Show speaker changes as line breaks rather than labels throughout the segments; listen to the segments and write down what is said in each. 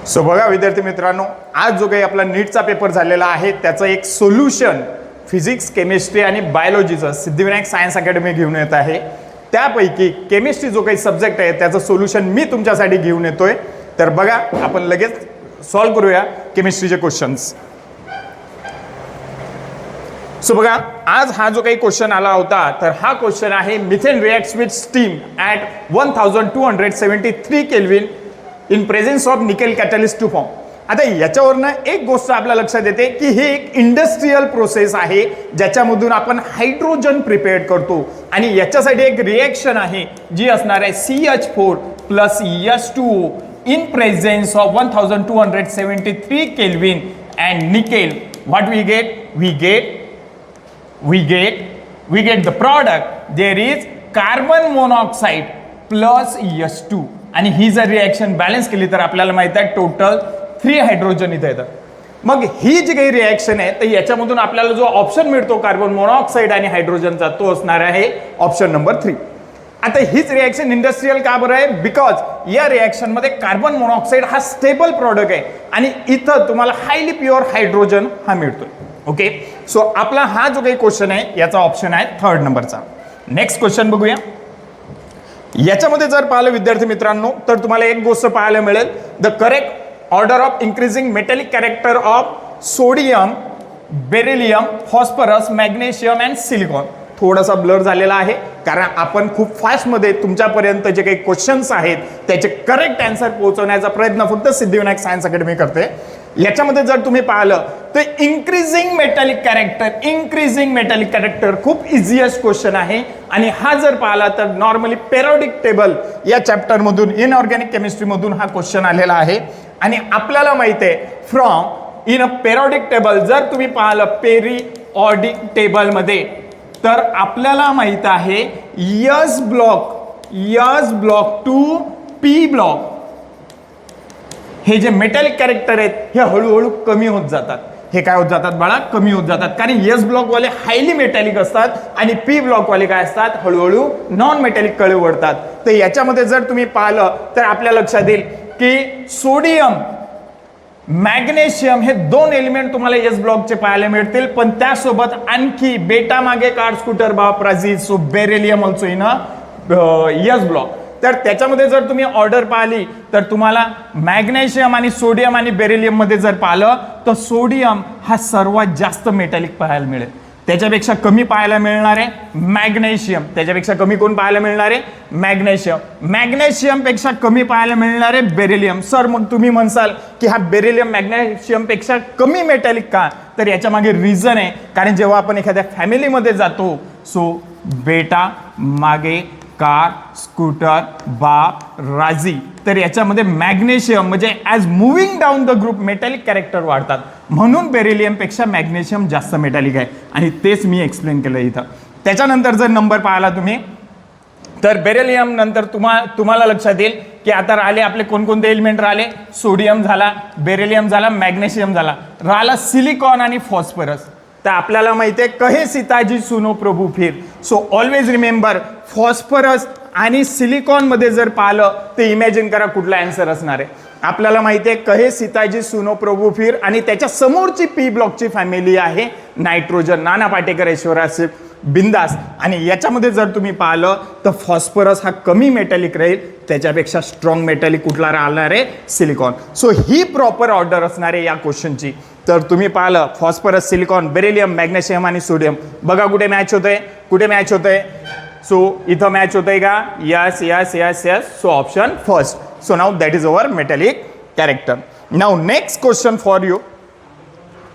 So बघा विद्यार्थी मित्रांनो, आज जो काही आपला नीटचा पेपर झालेला आहे त्याचं एक सोल्युशन फिजिक्स, केमिस्ट्री आणि बायोलॉजीचं सिद्धिविनायक सायन्स अकॅडमी घेऊन येत आहे. त्यापैकी केमिस्ट्री जो काही सब्जेक्ट आहे त्याचं सोल्युशन मी तुमच्यासाठी घेऊन येतोय. तर बघा आपण लगेच सॉल्व करूया केमिस्ट्रीचे क्वेश्चन्स. सो बघा आज हा जो काही क्वेश्चन आला होता तर हा क्वेश्चन आहे methane reacts with steam at 1273 kelvin in presence of nickel catalyst to form. आता याच्यावरनं एक गोष्ट आपल्या लक्षात येते की हे एक इंडस्ट्रियल प्रोसेस आहे ज्याच्यामधून आपण हायड्रोजन प्रिपेअर करतो आणि याच्यासाठी एक रिएक्शन आहे जी असणार आहे CH4 plus H2O in presence of 1273 kelvin and nickel. What we get the product. There is carbon monoxide plus H2 आणि ही जर रिएक्शन बॅलन्स केली तर आपल्याला माहित आहे टोटल 3 हायड्रोजन इथे येतात. मग ही जी काही रिएक्शन आहे तर याच्यामधून आपल्याला जो ऑप्शन मिळतो कार्बन मोनॉक्साईड आणि हायड्रोजनचा तो असणार आहे ऑप्शन नंबर 3. आता हीच रिएक्शन इंडस्ट्रियल का बरं आहे? बिकॉज या रिएक्शन मध्ये कार्बन मोनॉक्साईड हा स्टेबल प्रोडक्ट आहे आणि इथं तुम्हाला हायली प्युअर हायड्रोजन हा मिळतोय. ओके, सो आपला हा जो काही क्वेश्चन आहे याचा ऑप्शन आहे 3rd नंबरचा. नेक्स्ट क्वेश्चन बघूया. याच्यामध्ये जर पाहिलं विद्यार्थी मित्रांनो तर तुम्हाला एक गोष्ट पाहायला मिळेल, the correct order of increasing metallic character of sodium, beryllium, phosphorus, magnesium and silicon. थोडासा ब्लर झालेला आहे कारण आपण खूप फास्टमध्ये तुमच्यापर्यंत जे काही क्वेश्चन्स आहेत त्याचे करेक्ट आन्सर पोहोचवण्याचा प्रयत्न फक्त सिद्धिविनायक सायन्स अकॅडमी करते. याच्यामध्ये जर तुम्ही पाहिलं तर इंक्रीजिंग मेटॅलिक कॅरेक्टर खूप इझिएस्ट क्वेश्चन आहे आणि हा जर पाहिला तर नॉर्मली पेरियोडिक टेबल या चॅप्टर मधून इनऑर्गॅनिक केमिस्ट्री मधून हा क्वेश्चन आलेला आहे आणि आपल्याला माहिती आहे from in a periodic table जर तुम्ही पाहिलं पेरियोडिक टेबल मध्ये तर आपल्याला माहित आहे S block to P block हे जे मेटॅलिक कॅरेक्टर आहेत हे हळूहळू कमी होत जातात. हे काय होत जातात बाळा? कमी होत जातात कारण एस ब्लॉक वाले हायली मेटॅलिक असतात आणि पी ब्लॉक वाले काय असतात? हळूहळू नॉन मेटॅलिक कडे वळतात. तर याच्यामध्ये जर तुम्ही पाहिलं तर आपल्या लक्षात येईल की सोडियम, मॅग्नेशियम हे 2 एलिमेंट तुम्हाला एस ब्लॉकचे पाहायला मिळतील, पण त्यासोबत आणखी बेटा मागे कार्ड स्कूटर बाप्राझी, so beryllium also in s block. तर त्याच्यामध्ये जर तुम्ही ऑर्डर पाहिली तर तुम्हाला मॅग्नेशियम आणि सोडियम आणि बेरिलियम मध्ये जर पाहिलं तर सोडियम हा सर्वात जास्त मेटॅलिक पाहायला मिळेल. त्याच्यापेक्षा कमी पाहायला मिळणार आहे मॅग्नेशियम. त्याच्यापेक्षा कमी कोण पाहायला मिळणार आहे? मॅग्नेशियम. मॅग्नेशियम पेक्षा कमी पाहायला मिळणार आहे बेरिलियम. सर मग तुम्ही म्हणसाल की हा बेरिलियम मॅग्नेशियम पेक्षा कमी मेटॅलिक का? तर याच्या मागे रिझन आहे कारण जेव्हा आपण एखाद्या फॅमिलीमध्ये जातो सो बेटा मागे कार स्कूटर बाप राजी तर याच्यामध्ये मॅग्नेशियम म्हणजे as moving down the group metallic character वाढतात म्हणून बेरिलियम पेक्षा मॅग्नेशियम जास्त मेटॅलिक आहे आणि तेच मी एक्सप्लेन केलं इथं. त्याच्यानंतर जर नंबर पाहिला तुम्ही तर बेरिलियम नंतर तुम्हाला लक्षात येईल की आता राहिले आपले कोणकोणते एलिमेंट राहिले? सोडियम झाला, बेरिलियम झाला, मॅग्नेशियम झाला, राहिला सिलिकॉन आणि फॉस्फरस. तर आपल्याला माहिती आहे कहे सीताजी सुनो प्रभू फिर. सो ऑलवेज रिमेंबर फॉस्फरस आणि सिलिकॉन मध्ये जर पाहिलं तर इमॅजिन करा कुठला आन्सर असणार आहे. आपल्याला माहिती आहे कहे सीताजी सुनो प्रभू फिर आणि त्याच्या समोरची पी ब्लॉकची फॅमिली आहे नायट्रोजन, नाना पाटेकर, ऐश्वर्या सिफ, बिंदास. आणि याच्यामध्ये जर तुम्ही पाहिलं तर फॉस्फरस हा कमी मेटॅलिक राहील, त्याच्यापेक्षा स्ट्रॉंग मेटॅलिक कुठला राहणार आहे? सिलिकॉन. सो ही प्रॉपर ऑर्डर असणार आहे या क्वेश्चनची. तर तुम्ही पाहिलं फॉस्फरस, सिलिकॉन, बेरिलियम, मॅग्नेशियम आणि सोडियम. बघा कुठे मॅच होतंय? सो इथं मॅच होतंय का? Yes. So option first. So now that is our metallic character. Now next question for you.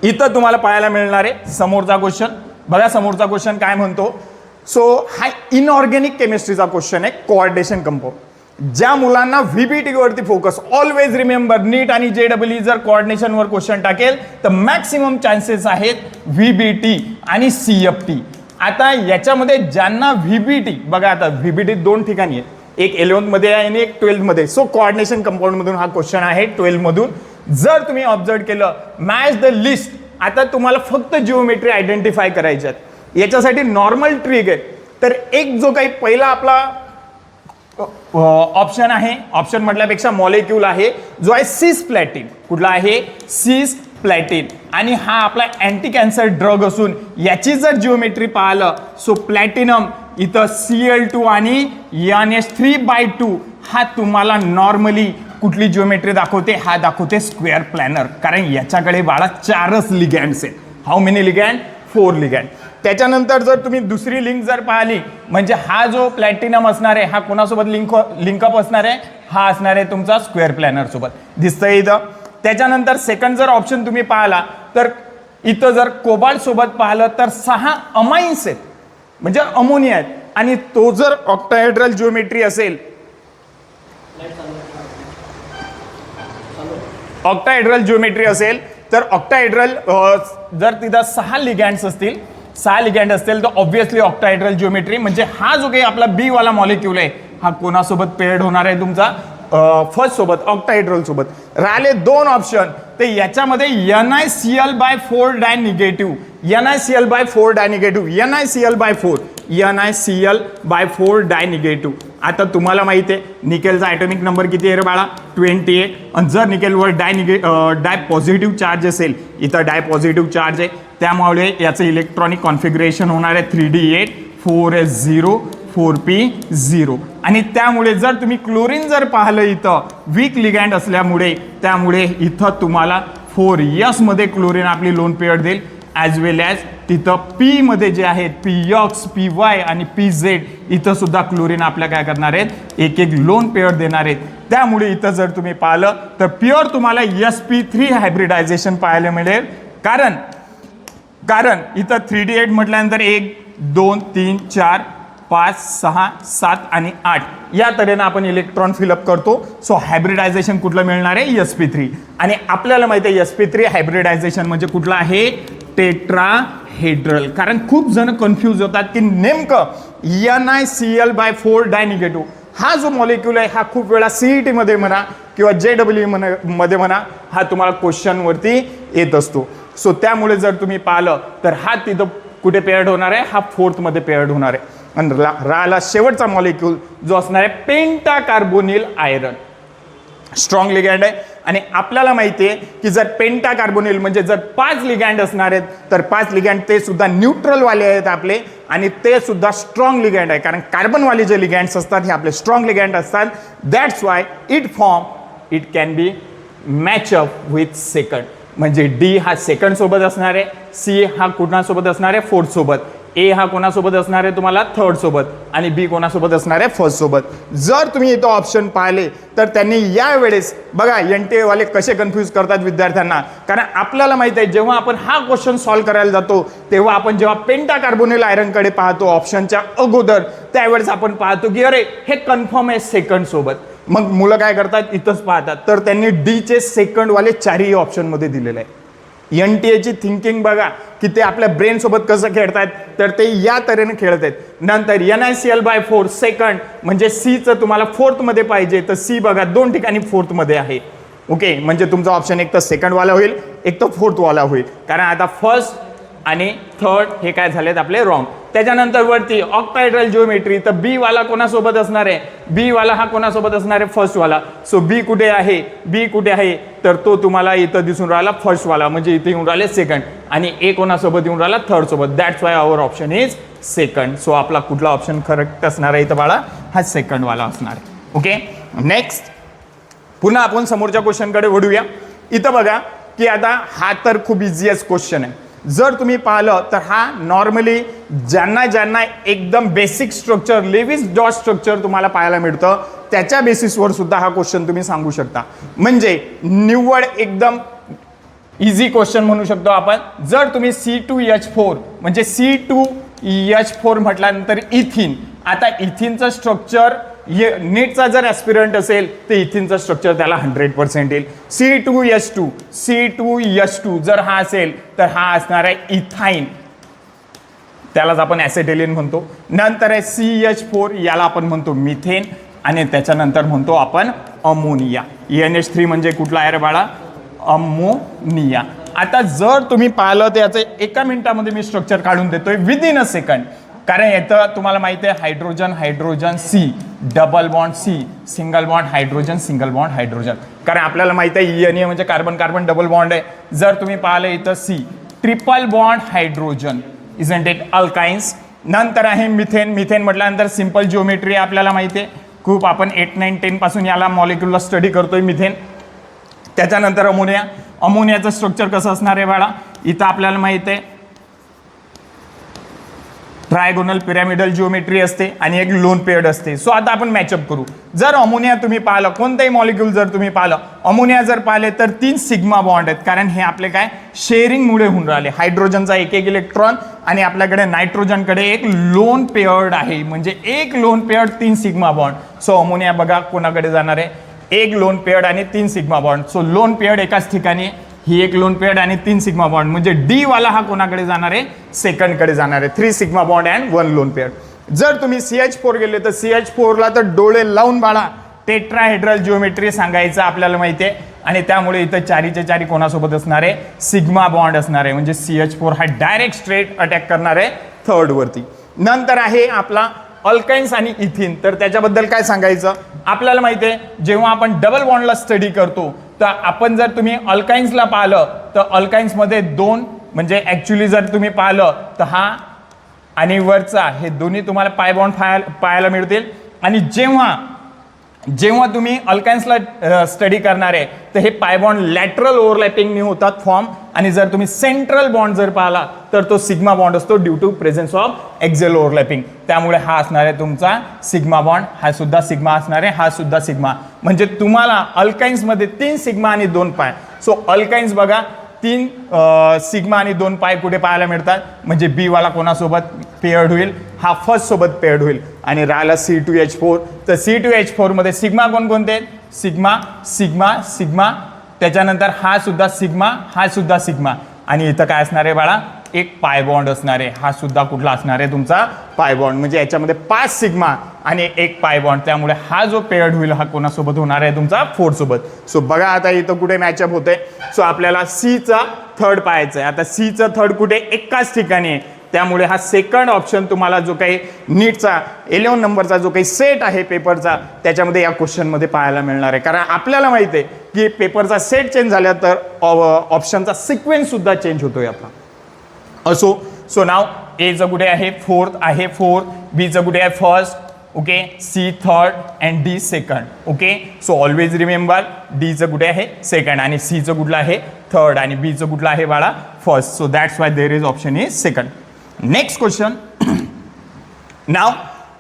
इथं तुम्हाला पाहायला मिळणार आहे समोरचा क्वेश्चन. बघा समोरचा क्वेश्चन काय म्हणतो. सो हा इनऑर्गॅनिक केमिस्ट्रीचा क्वेश्चन आहे, कोऑर्डिनेशन कंपाऊंड. ज्या मुलांना व्हीबीटी वरती फोकस, ऑलवेज रिमेंबर नीट आणि JEE जर कोऑर्डिनेशन वर क्वेश्चन टाकेल तर मॅक्सिमम चान्सेस आहेत व्हीबीटी आणि CFT. आता याच्यामध्ये ज्यांना व्हीबीटी, बघा आता व्हीबीटी 2 ठिकाणी आहे, एक 11th मध्ये आहे आणि एक 12th मध्ये. सो कोऑर्डिनेशन कंपाऊंड मधून हा क्वेश्चन आहे 12th मधून. जर तुम्ही ऑब्झर्व केलं मॅच द लिस्ट, आता तुम्हाला फक्त जिओमेट्री आयडेंटिफाय करायच्यात. याच्यासाठी नॉर्मल ट्रिक आहे. तर एक जो काही पहिला आपला ऑप्शन आहे, ऑप्शन म्हटल्यापेक्षा मॉलिक्यूल आहे जो आहे सिसप्लॅटिन. कुठला आहे? सिसप्लॅटिन. आणि हा आपला अँटी कॅन्सर ड्रग असून याची जर जिओमेट्री पाहिलं सो प्लॅटिनम इथं Cl2 आणि NH3/2 हा तुम्हाला नॉर्मली कुठली जिओमेट्री दाखवते? हा दाखवते स्क्वेअर प्लॅनर, कारण याच्याकडे बाळा 4च लिगँड्स आहेत. How many ligand? 4 लिगँड. त्याच्यानंतर जर तुम्ही दुसरी लिंक जर पाहिली म्हणजे हा जो प्लॅटिनम असणार आहे हा कोणासोबत लिंकअप असणार आहे? हा असणार आहे तुमचा स्क्वेअर प्लॅनर सोबत. दिसतंय इथं. त्याच्यानंतर सेकंड जर ऑप्शन तुम्ही पाहिला तर इथं जर कोबाल्ट सोबत पाहिलं तर 6 अमाइन्स आहेत म्हणजे अमोनिया आहेत. आणि तो जर ऑक्टाहेड्रल जिओमेट्री असेल, ऑक्टाहेड्रल जिओमेट्री असेल तर ऑक्टाहेड्रल जर तिथं 6 लिगँड्स असतील, 6 लिगँड असतील तर ऑब्व्हियसली ऑक्टाहेड्रल जिओमेट्री म्हणजे हा जो काही आपला बी वाला मॉलिक्यूल आहे हा कोणासोबत पेअर्ड होणार आहे? तुमचा फर्स्ट सोबत, ऑक्टाहेड्रल सोबत. राहिले 2 ऑप्शन. तर याच्यामध्ये NiCl/4 डायनिगेटिव्ह, NiCl/4 डायनिगेटिव्ह, NiCl/4 डायनिगेटिव्ह. आता तुम्हाला माहिती आहे निकेलचा ॲटॉमिक नंबर किती आहे रे बाळा? 28. आणि जर निकेलवर डाय पॉझिटिव्ह चार्ज असेल, इथं डाय पॉझिटिव्ह चार्ज आहे त्यामुळे याचं इलेक्ट्रॉनिक कॉन्फिगरेशन होणार आहे 3D8 4s0 4p0. आणि त्यामुळे जर तुम्ही क्लोरीन जर पाहिलं इथं वीक लिगँड असल्यामुळे त्यामुळे इथं तुम्हाला 4s मध्ये क्लोरीन आपली लोन पेअर देईल, ॲज वेल ॲज तिथं पी मध्ये जे आहेत PX, PY आणि PZ इथं सुद्धा क्लोरीन आपल्या काय करणार आहेत? एक एक लोन पेअर देणार आहेत. त्यामुळे इथं जर तुम्ही पाहिलं तर प्युअर तुम्हाला sp3 हायब्रिडायझेशन पाहायला मिळेल. कारण इथं 3D8 म्हटल्यानंतर 1 2 3 4 5 6 7 आणि 8 या तऱ्हेनं आपण इलेक्ट्रॉन फिलअप करतो. सो हायब्रिडायझेशन कुठलं मिळणार आहे? sp3. आणि आपल्याला माहिती आहे sp3 हायब्रिडायझेशन म्हणजे कुठलं आहे? टेट्राहेड्रल. कारण खूप जण कन्फ्यूज होतात की नेमकं NiCl/4 डायनिगेटिव्ह हा जो मॉलिक्यूल आहे हा खूप वेळा CET मध्ये म्हणा किंवा JEE मध्ये म्हणा हा तुम्हाला क्वेश्चनवरती येत असतो. सो त्यामुळे जर तुम्ही पाहिलं तर हा तिथं कुठे पेअर्ड होणार आहे? हा 4th मध्ये पेअर्ड होणार आहे. आणि राहिला शेवटचा मॉलिक्यूल जो असणार आहे पेंटाकार्बोनिल आयरन. स्ट्रॉंग लिगँड आहे आणि आपल्याला माहिती आहे की जर पेंटाकार्बोनिल म्हणजे जर 5 लिगँड असणार आहेत तर 5 लिगँड ते सुद्धा न्यूट्रल वाले आहेत आपले आणि ते सुद्धा स्ट्रॉंग लिगँड आहे. कारण कार्बनवाले जे लिगँड्स असतात हे आपले स्ट्रॉंग लिगँड असतात. That's why it can be match up with second. म्हणजे D हा सेकंड सोबत असणार आहे, C हा कोणासोबत असणार आहे? 4th सोबत, A हा कोणासोबत असणार आहे तुम्हाला? 3rd सोबत आणि B कोणासोबत असणार आहे? 1st सोबत. जर तुम्ही इथं ऑप्शन पाहिले तर त्यांनी यावेळेस बघा NTA वाले कसे कन्फ्यूज करतात विद्यार्थ्यांना. कारण आपल्याला माहिती आहे जेव्हा आपण हा क्वेश्चन सॉल्व्ह करायला जातो तेव्हा आपण जेव्हा पेंटाकार्बोनिल आयरनकडे पाहतो ऑप्शनच्या अगोदर त्यावेळेस आपण पाहतो की अरे हे कन्फर्म आहे सेकंड सोबत. मग मुलं काय करतात? इथंच पाहतात. तर त्यांनी D चे सेकंड वाले 4ही ऑप्शनमध्ये दिलेले आहे. NTA ची थिंकिंग बघा की ते आपल्या ब्रेन सोबत कसं खेळतात तर ते या तऱ्हेने खेळत आहेत. नंतर NiCl/4 सेकंड म्हणजे C चं तुम्हाला 4th मध्ये पाहिजे तर C बघा 2 ठिकाणी 4th मध्ये आहे. ओके, म्हणजे तुमचा ऑप्शन एक तर सेकंड वाला होईल एक तर 4th वाला होईल. कारण आता 1st आणि 3rd हे काय झालेत आपले रॉंग. त्याच्यानंतर वरती ऑक्टाहेड्रल जिओमेट्री तर B वाला कोणासोबत असणार आहे? B वाला हा कोणासोबत असणार आहे? 1st वाला. सो B कुठे आहे? B कुठे आहे तर तो तुम्हाला इथं दिसून राहिला 1st वाला म्हणजे इथे येऊन राहिले सेकंड आणि A कोणासोबत येऊन राहिला? 3rd सोबत. That's why our option is second. So आपला कुठला ऑप्शन करेक्ट असणार आहे इथं बाळा? हा सेकंड वाला असणार आहे. ओके, नेक्स्ट पुन्हा आपण समोरच्या क्वेश्चनकडे वळूया. इथं बघा की आता हा तर खूप इझिएस्ट क्वेश्चन आहे. जर तुम्ही पाहिलं तर हा नॉर्मली ज्यांना एकदम basic structure Lewis dot structure तुम्हाला पाहायला मिळतं त्याच्या बेसिसवर सुद्धा हा क्वेश्चन तुम्ही सांगू शकता. म्हणजे निव्वळ एकदम इझी क्वेश्चन म्हणू शकतो आपण. जर तुम्ही C2H4 म्हणजे C2H4 म्हटल्यानंतर इथिन. आता इथिनचं स्ट्रक्चर नीटचा जर ॲस्पिरंट असेल तर इथिनचं स्ट्रक्चर त्याला 100% येईल. C2H2 जर हा असेल तर हा असणार आहे इथाईन, त्यालाच आपण ॲसेटिलीन म्हणतो. नंतर आहे CH4 याला आपण म्हणतो मिथेन आणि त्याच्यानंतर म्हणतो आपण अमोनिया. NH3 म्हणजे कुठला आहे रे बाळा? अमोनिया. आता जर तुम्ही पाहिलं तर याचं 1 मिनिटामध्ये मी स्ट्रक्चर काढून देतोय विदिन अ सेकंड. कारण याचं तुम्हाला माहिती आहे hydrogen C double bond C, single bond hydrogen, single bond hydrogen. कारण आपल्याला माहिती आहे ENA म्हणजे कार्बन कार्बन डबल बॉन्ड आहे. जर तुम्ही पाहिलं इथं C, triple bond hydrogen, isn't it alkynes. नंतर आहे मिथेन. मिथेन म्हटल्यानंतर सिंपल जिओमेट्री आपल्याला माहिती आहे, खूप आपण 8, 9, 10 पासून याला मॉलिक्युलला स्टडी करतोय मिथेन. त्याच्यानंतर अमोनिया. अमोनियाचं स्ट्रक्चर कसं असणार आहे बाळा, इथं आपल्याला माहिती आहे ट्रायगोनल पिरॅमिडल जिओमेट्री असते आणि एक लोन पेअर्ड असते. सो आता आपण मॅचअप करू. जर अमोनिया तुम्ही पाहिलं, कोणताही मॉलिक्यूल जर तुम्ही पाहिलं, अमोनिया जर पाहिले तर 3 सिग्मा बॉन्ड आहेत. कारण हे आपले काय शेअरिंगमुळे होऊन राहिले. हायड्रोजनचा एक इलेक्ट्रॉन आणि आपल्याकडे नायट्रोजनकडे एक लोन पेअर्ड आहे, म्हणजे एक loan paired 3 sigma bond. So ammonia बघा कोणाकडे जाणार आहे, एक लोन पेअर्ड आणि 3 sigma bond. So loan paired एकाच ठिकाणी, ही एक लोन पेअर्ड आणि 3 सिग्मा बॉन्ड, म्हणजे डी वाला हा कोणाकडे जाणार आहे, सेकंडकडे जाणार आहे. 3 sigma bond and 1 loan paired. जर तुम्ही CH4 गेले तर CH4 ला तर डोळे लावून बाळा टेट्राहेड्रल जिओमेट्री सांगायचं आपल्याला माहिती आहे. आणि त्यामुळे इथं चारीच्या चारी कोणासोबत असणार आहे, सिग्मा बॉन्ड असणार आहे. म्हणजे CH4 हा डायरेक्ट स्ट्रेट अटॅक करणार आहे थर्ड वरती. नंतर आहे आपला अल्काइन्स आणि इथिन. तर त्याच्याबद्दल काय सांगायचं, आपल्याला माहिती आहे जेव्हा आपण डबल बॉन्डला स्टडी करतो तर आपण जर तुम्ही अल्काइन्सला पाहिलं तर अल्काइन्समध्ये 2 म्हणजे ॲक्च्युली जर तुम्ही पाहिलं तर हा आणि वरचा हे दोन्ही तुम्हाला पाय बॉन्ड पाहायला मिळतील. आणि जेव्हा तुम्ही अल्काइन्सला स्टडी करणार आहे तर हे पाय बॉन्ड लॅटरल ओव्हरलॅपिंगने होतात फॉर्म. आणि जर तुम्ही सेंट्रल बॉन्ड जर पाहिला तर तो सिग्मा बॉन्ड असतो due to presence of axial overlapping. त्यामुळे हा असणार आहे तुमचा सिग्मा बॉन्ड, हा सुद्धा सिग्मा असणार आहे, हा सुद्धा सिग्मा. म्हणजे तुम्हाला अल्काइन्समध्ये 3 सिग्मा आणि 2 पाय. सो अल्काइन्स बघा 3 सिग्मा आणि 2 पाय कुठे पाहायला मिळतात, म्हणजे बी वाला कोणासोबत पेअर्ड होईल, हा फर्स्ट सोबत पेअर्ड होईल. आणि राहिला C2H4. तर C2H4 मध्ये सिग्मा कोणकोणते आहेत, सिग्मा, सिग्मा, सिग्मा. त्याच्यानंतर हा सुद्धा सिग्मा, हा सुद्धा सिग्मा. आणि इथं काय असणार आहे बाळा, एक पाय बॉन्ड असणार आहे, हा सुद्धा कुठला असणार आहे तुमचा पाय बॉन्ड. म्हणजे याच्यामध्ये 5 सिग्मा आणि एक पाय बॉन्ड. त्यामुळे हा जो पेअर्ड होईल हा कोणासोबत होणार आहे तुमचा 4 सोबत. सो बघा आता इथं कुठे मॅचअप होते. सो आपल्याला सीचा थर्ड पाहायचं आहे. आता सीचं थर्ड कुठे, एकाच ठिकाणी आहे. त्यामुळे हा सेकंड ऑप्शन तुम्हाला जो काही नीटचा 11 नंबरचा जो काही सेट आहे पेपरचा त्याच्यामध्ये या क्वेश्चनमध्ये पाहायला मिळणार आहे. कारण आपल्याला माहिती आहे की पेपरचा सेट चेंज झाला तर ऑप्शनचा सिक्वेन्स सुद्धा चेंज होतोय आपला. असो, सो नाव एचं कुठे आहे, 4th आहे 4, बीचं कुठे आहे first, okay, C third and D second. Okay, so always remember डीचं कुठे आहे सेकंड आणि सीचं कुठलं आहे थर्ड आणि बीचं कुठलं आहे बाळा first. So that's why there is option is second. Next question नाव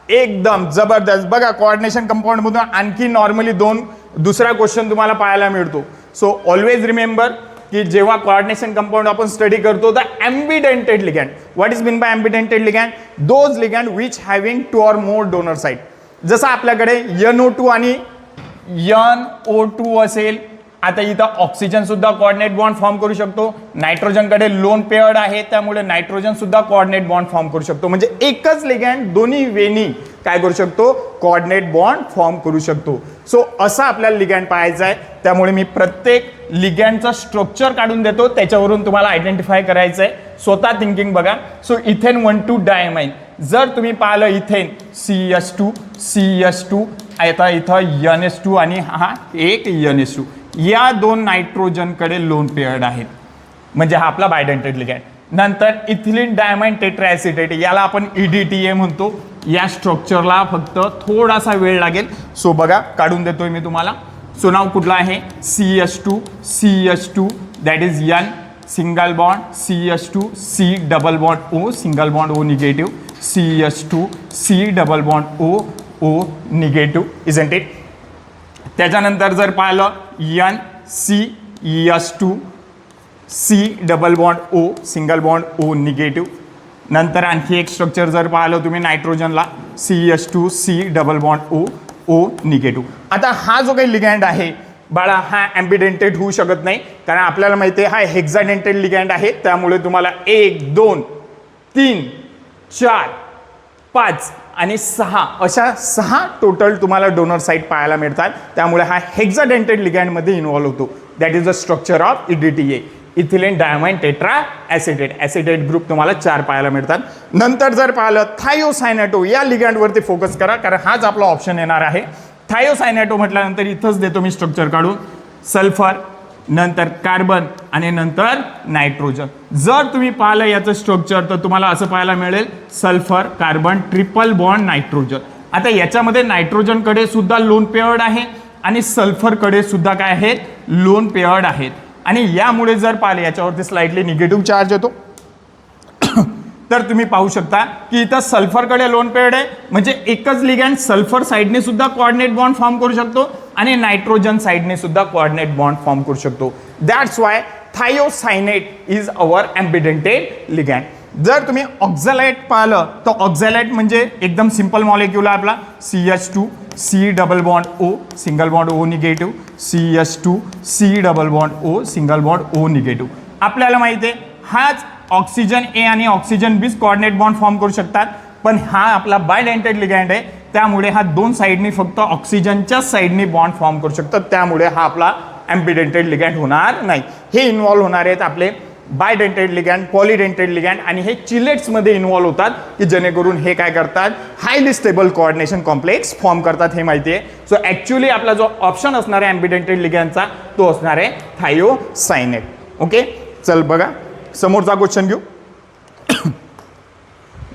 एकदम जबरदस्त बघा. कोऑर्डिनेशन कंपाऊंड मधून आणखी नॉर्मली दुसरा क्वेश्चन तुम्हाला पाहायला मिळतो. सो ऑलवेज रिमेंबर की जेव्हा कोऑर्डिनेशन कंपाऊंड आपण स्टडी करतो the ambidentate ligand. What is mean by ambidentate ligand, those ligand which having 2 or more donor site. जसं आपल्याकडे NO2 आणि NO2 असेल. आता इथं ऑक्सिजन सुद्धा कोऑर्डिनेट बॉन्ड फॉर्म करू शकतो. नायट्रोजनकडे लोन पेअर्ड आहे त्यामुळे नायट्रोजन सुद्धा कोऑर्डिनेट बॉन्ड फॉर्म करू शकतो. म्हणजे एकच लिगॅन्ड दोन्ही वेनी काय करू शकतो, कोऑर्डिनेट बॉन्ड फॉर्म करू शकतो. सो असं आपल्याला लिगॅन्ड पाहायचं आहे. त्यामुळे मी प्रत्येक लिगॅन्डचं स्ट्रक्चर काढून देतो, त्याच्यावरून तुम्हाला आयडेंटिफाय करायचं आहे. स्वतः थिंकिंग बघा. सो इथेन 1,2 डायमाइन जर तुम्ही पाहिलं इथेन CH2 CH2 आता इथं NH2 आणि हा एक NH2 या 2 नायट्रोजनकडे लोन पेअर्ड आहेत. म्हणजे हा आपला बायडेंटेड लिगॅन्ड. नंतर इथिलीन डायमाइन टेट्राएसिटेट याला आपण EDTA म्हणतो. या स्ट्रक्चरला फक्त थोडासा वेळ लागेल. सो बघा काढून देतोय मी तुम्हाला. सो नाव कुठला आहे CH2 CH2 that is N single bond CH2 C double bond O single bond O negative CH2 C double bond O negative isn't it. त्याच्यानंतर जर पाहिलं NCH2 C double bond O single bond O negative. नंतर आणखी एक structure जर पाहिलं तुम्ही नायट्रोजनला CH2 C double bond O negative. आता हा जो काही लिगॅन्ड आहे बाळा हा ॲम्बिडेंटेड होऊ शकत नाही. कारण आपल्याला माहिती आहे हा हेक्साडेंटेड लिगॅन्ड आहे. त्यामुळे तुम्हाला 1 2 3 4 5 आणि 6 अशा 6 टोटल तुम्हाला डोनर साईट पाहायला मिळतात. त्यामुळे हा हेक्साडेंटेड लिगॅन्डमध्ये इन्व्हॉल्व होतो. That is the structure of EDTA. Ethylene diamine tetra acetate. Acetate group तुम्हाला 4 पाहायला मिळतात. नंतर जर पाहिलं थायोसायनेटो या लिगँडवरती फोकस करा, कारण हाच आपला ऑप्शन येणार आहे. थायोसायनेटो म्हटल्यानंतर इथंच देतो मी स्ट्रक्चर काढून. सल्फर, नंतर कार्बन आणि नंतर नायट्रोजन. जर तुम्ही पाहिलं याचं स्ट्रक्चर तर तुम्हाला असं पाहायला मिळेल sulphur, carbon, triple bond, nitrogen. आता याच्यामध्ये नायट्रोजनकडे सुद्धा लोन पेअर्ड आहे आणि सल्फरकडे सुद्धा काय आहेत, लोन पेअर्ड आहेत. आणि यामुळे जर पाहिले याच्यावरती स्लाइटली निगेटिव्ह चार्ज येतो. तर तुम्ही पाहू शकता की इथं सल्फरकडे लोन पेअर्ड आहे, म्हणजे एकच लिगँड सल्फर साइडने सुद्धा कोऑर्डिनेट बॉन्ड फॉर्म करू शकतो आणि नायट्रोजन साइडने सुद्धा कोऑर्डिनेट बॉन्ड फॉर्म करू शकतो. That's why thiocyanate is our ambidentate ligand. जर तुम्ही ऑक्झॅलाइट पाहिलं तर ऑक्झॅलाइट म्हणजे एकदम सिंपल मॉलिक्यूल आहे आपला. CH2 C double bond O single bond O negative, CH2 C double bond O single bond O negative. आपल्याला माहिती आहे हाच ऑक्सिजन ए आणि ऑक्सिजन बी कोऑर्डिनेट बॉन्ड फॉर्म करू शकतात, पण हा आपला बायडेंटेड लिगँड आहे, त्यामुळे हा दोन साइडनी फक्त ऑक्सिजनच्या साइडनी बॉन्ड फॉर्म करू शकतात, त्यामुळे हा आपला ॲम्बिडेंटेड लिगँड होणार नाही. हे इन्व्हॉल्व होणार आहेत आपले बायडेंटेड लिगँड, पॉलिडेंटेड लिगँड आणि हे चिलेट्समध्ये इन्व्हॉल्व होतात की जेणेकरून हे काय करतात, highly stable coordination complex form करतात, हे माहिती आहे. सो ॲक्च्युली आपला जो ऑप्शन असणार आहे ॲम्बिडेंटेड लिगँडचा तो असणार आहे थायोसायनेट. ओके, चल बघा समोरचा क्वेश्चन घेऊ.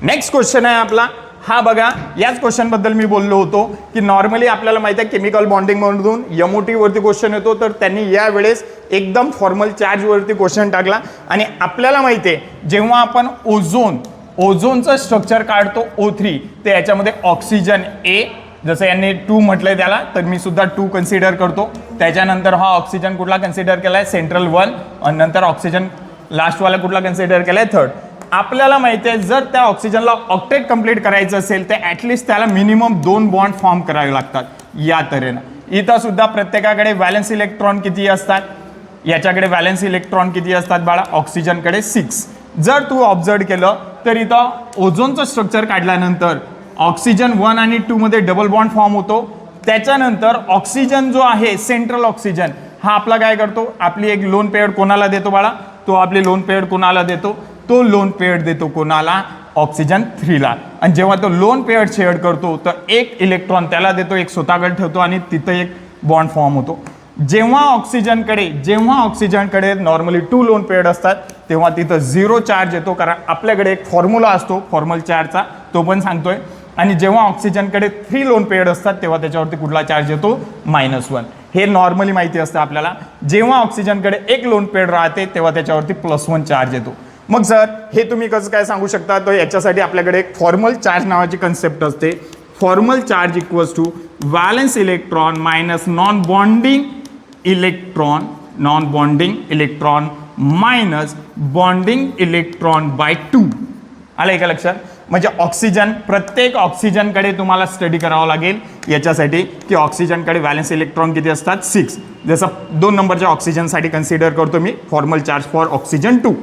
नेक्स्ट क्वेश्चन आहे आपला हा. बघा याच क्वेश्चन बद्दल मी बोललो होतो की नॉर्मली आपल्याला माहिती आहे केमिकल बॉन्डिंग मधून MOT वरती क्वेश्चन येतो, तर त्यांनी यावेळेस एकदम फॉर्मल चार्ज वरती क्वेश्चन टाकला. आणि आपल्याला माहिती आहे जेव्हा आपण ओझोनचं स्ट्रक्चर काढतो O3, तर याच्यामध्ये ऑक्सिजन ए, जसं यांनी 2 म्हटलंय त्याला, तर मी सुद्धा 2 कन्सिडर करतो. त्याच्यानंतर हा ऑक्सिजन कुठला कन्सिडर केलाय, सेंट्रल 1, आणि नंतर ऑक्सिजन लास्टवाला कुठला कन्सिडर केलाय, 3rd. आपल्याला माहिती आहे जर त्या ऑक्सिजनला ऑक्टेट कंप्लीट करायचं असेल तर ॲटलिस्ट त्याला मिनिमम 2 बॉन्ड फॉर्म करावे लागतात. या तऱ्हेनं इथं सुद्धा प्रत्येकाकडे व्हॅलेन्स इलेक्ट्रॉन किती असतात, याच्याकडे व्हॅलेन्स इलेक्ट्रॉन किती असतात बाळा, ऑक्सिजनकडे 6. जर तू ऑब्झर्व केलं तर इथं ओझोनचं स्ट्रक्चर काढल्यानंतर ऑक्सिजन 1 आणि 2 मध्ये डबल बॉन्ड फॉर्म होतो. त्याच्यानंतर ऑक्सिजन जो आहे सेंट्रल ऑक्सिजन हा आपला काय करतो, आपली एक लोन पेअर्ड कोणाला देतो बाळा, तो आपली लोन पेअर्ड कोणाला देतो, तो लोन पेअर्ड देतो कोणाला, ऑक्सिजन 3ला. आणि जेव्हा तो लोन पेअर्ड शेअर करतो तर एक इलेक्ट्रॉन त्याला देतो, एक स्वतःकडे ठेवतो आणि तिथं एक बॉन्ड फॉर्म होतो. जेव्हा ऑक्सिजनकडे नॉर्मली 2 लोन पेअर्ड असतात तेव्हा तिथं 0 चार्ज येतो, कारण आपल्याकडे एक फॉर्म्युला असतो फॉर्मल चार्जचा, तो पण सांगतोय. आणि जेव्हा ऑक्सिजनकडे 3 लोन पेअर्ड असतात तेव्हा त्याच्यावरती कुठला चार्ज येतो, -1. हे नॉर्मली माहिती असतं आपल्याला. जेव्हा ऑक्सिजनकडे एक लोन पेअर्ड राहते तेव्हा त्याच्यावरती +1 चार्ज येतो. मग सर हे तुम्ही कसं काय सांगू शकता, तर याच्यासाठी आपल्याकडे एक फॉर्मल चार्ज नावाची कन्सेप्ट असते. Formal charge equals to valence electron minus non bonding electron minus bonding electron by 2. आलं का लक्षात? म्हणजे ऑक्सिजन, प्रत्येक ऑक्सिजनकडे तुम्हाला स्टडी करावं लागेल याच्यासाठी की ऑक्सिजनकडे व्हॅलेन्स इलेक्ट्रॉन किती असतात, 6. जसं 2 नंबरच्या ऑक्सिजनसाठी कन्सिडर करतो मी फॉर्मल चार्ज फॉर ऑक्सिजन 2.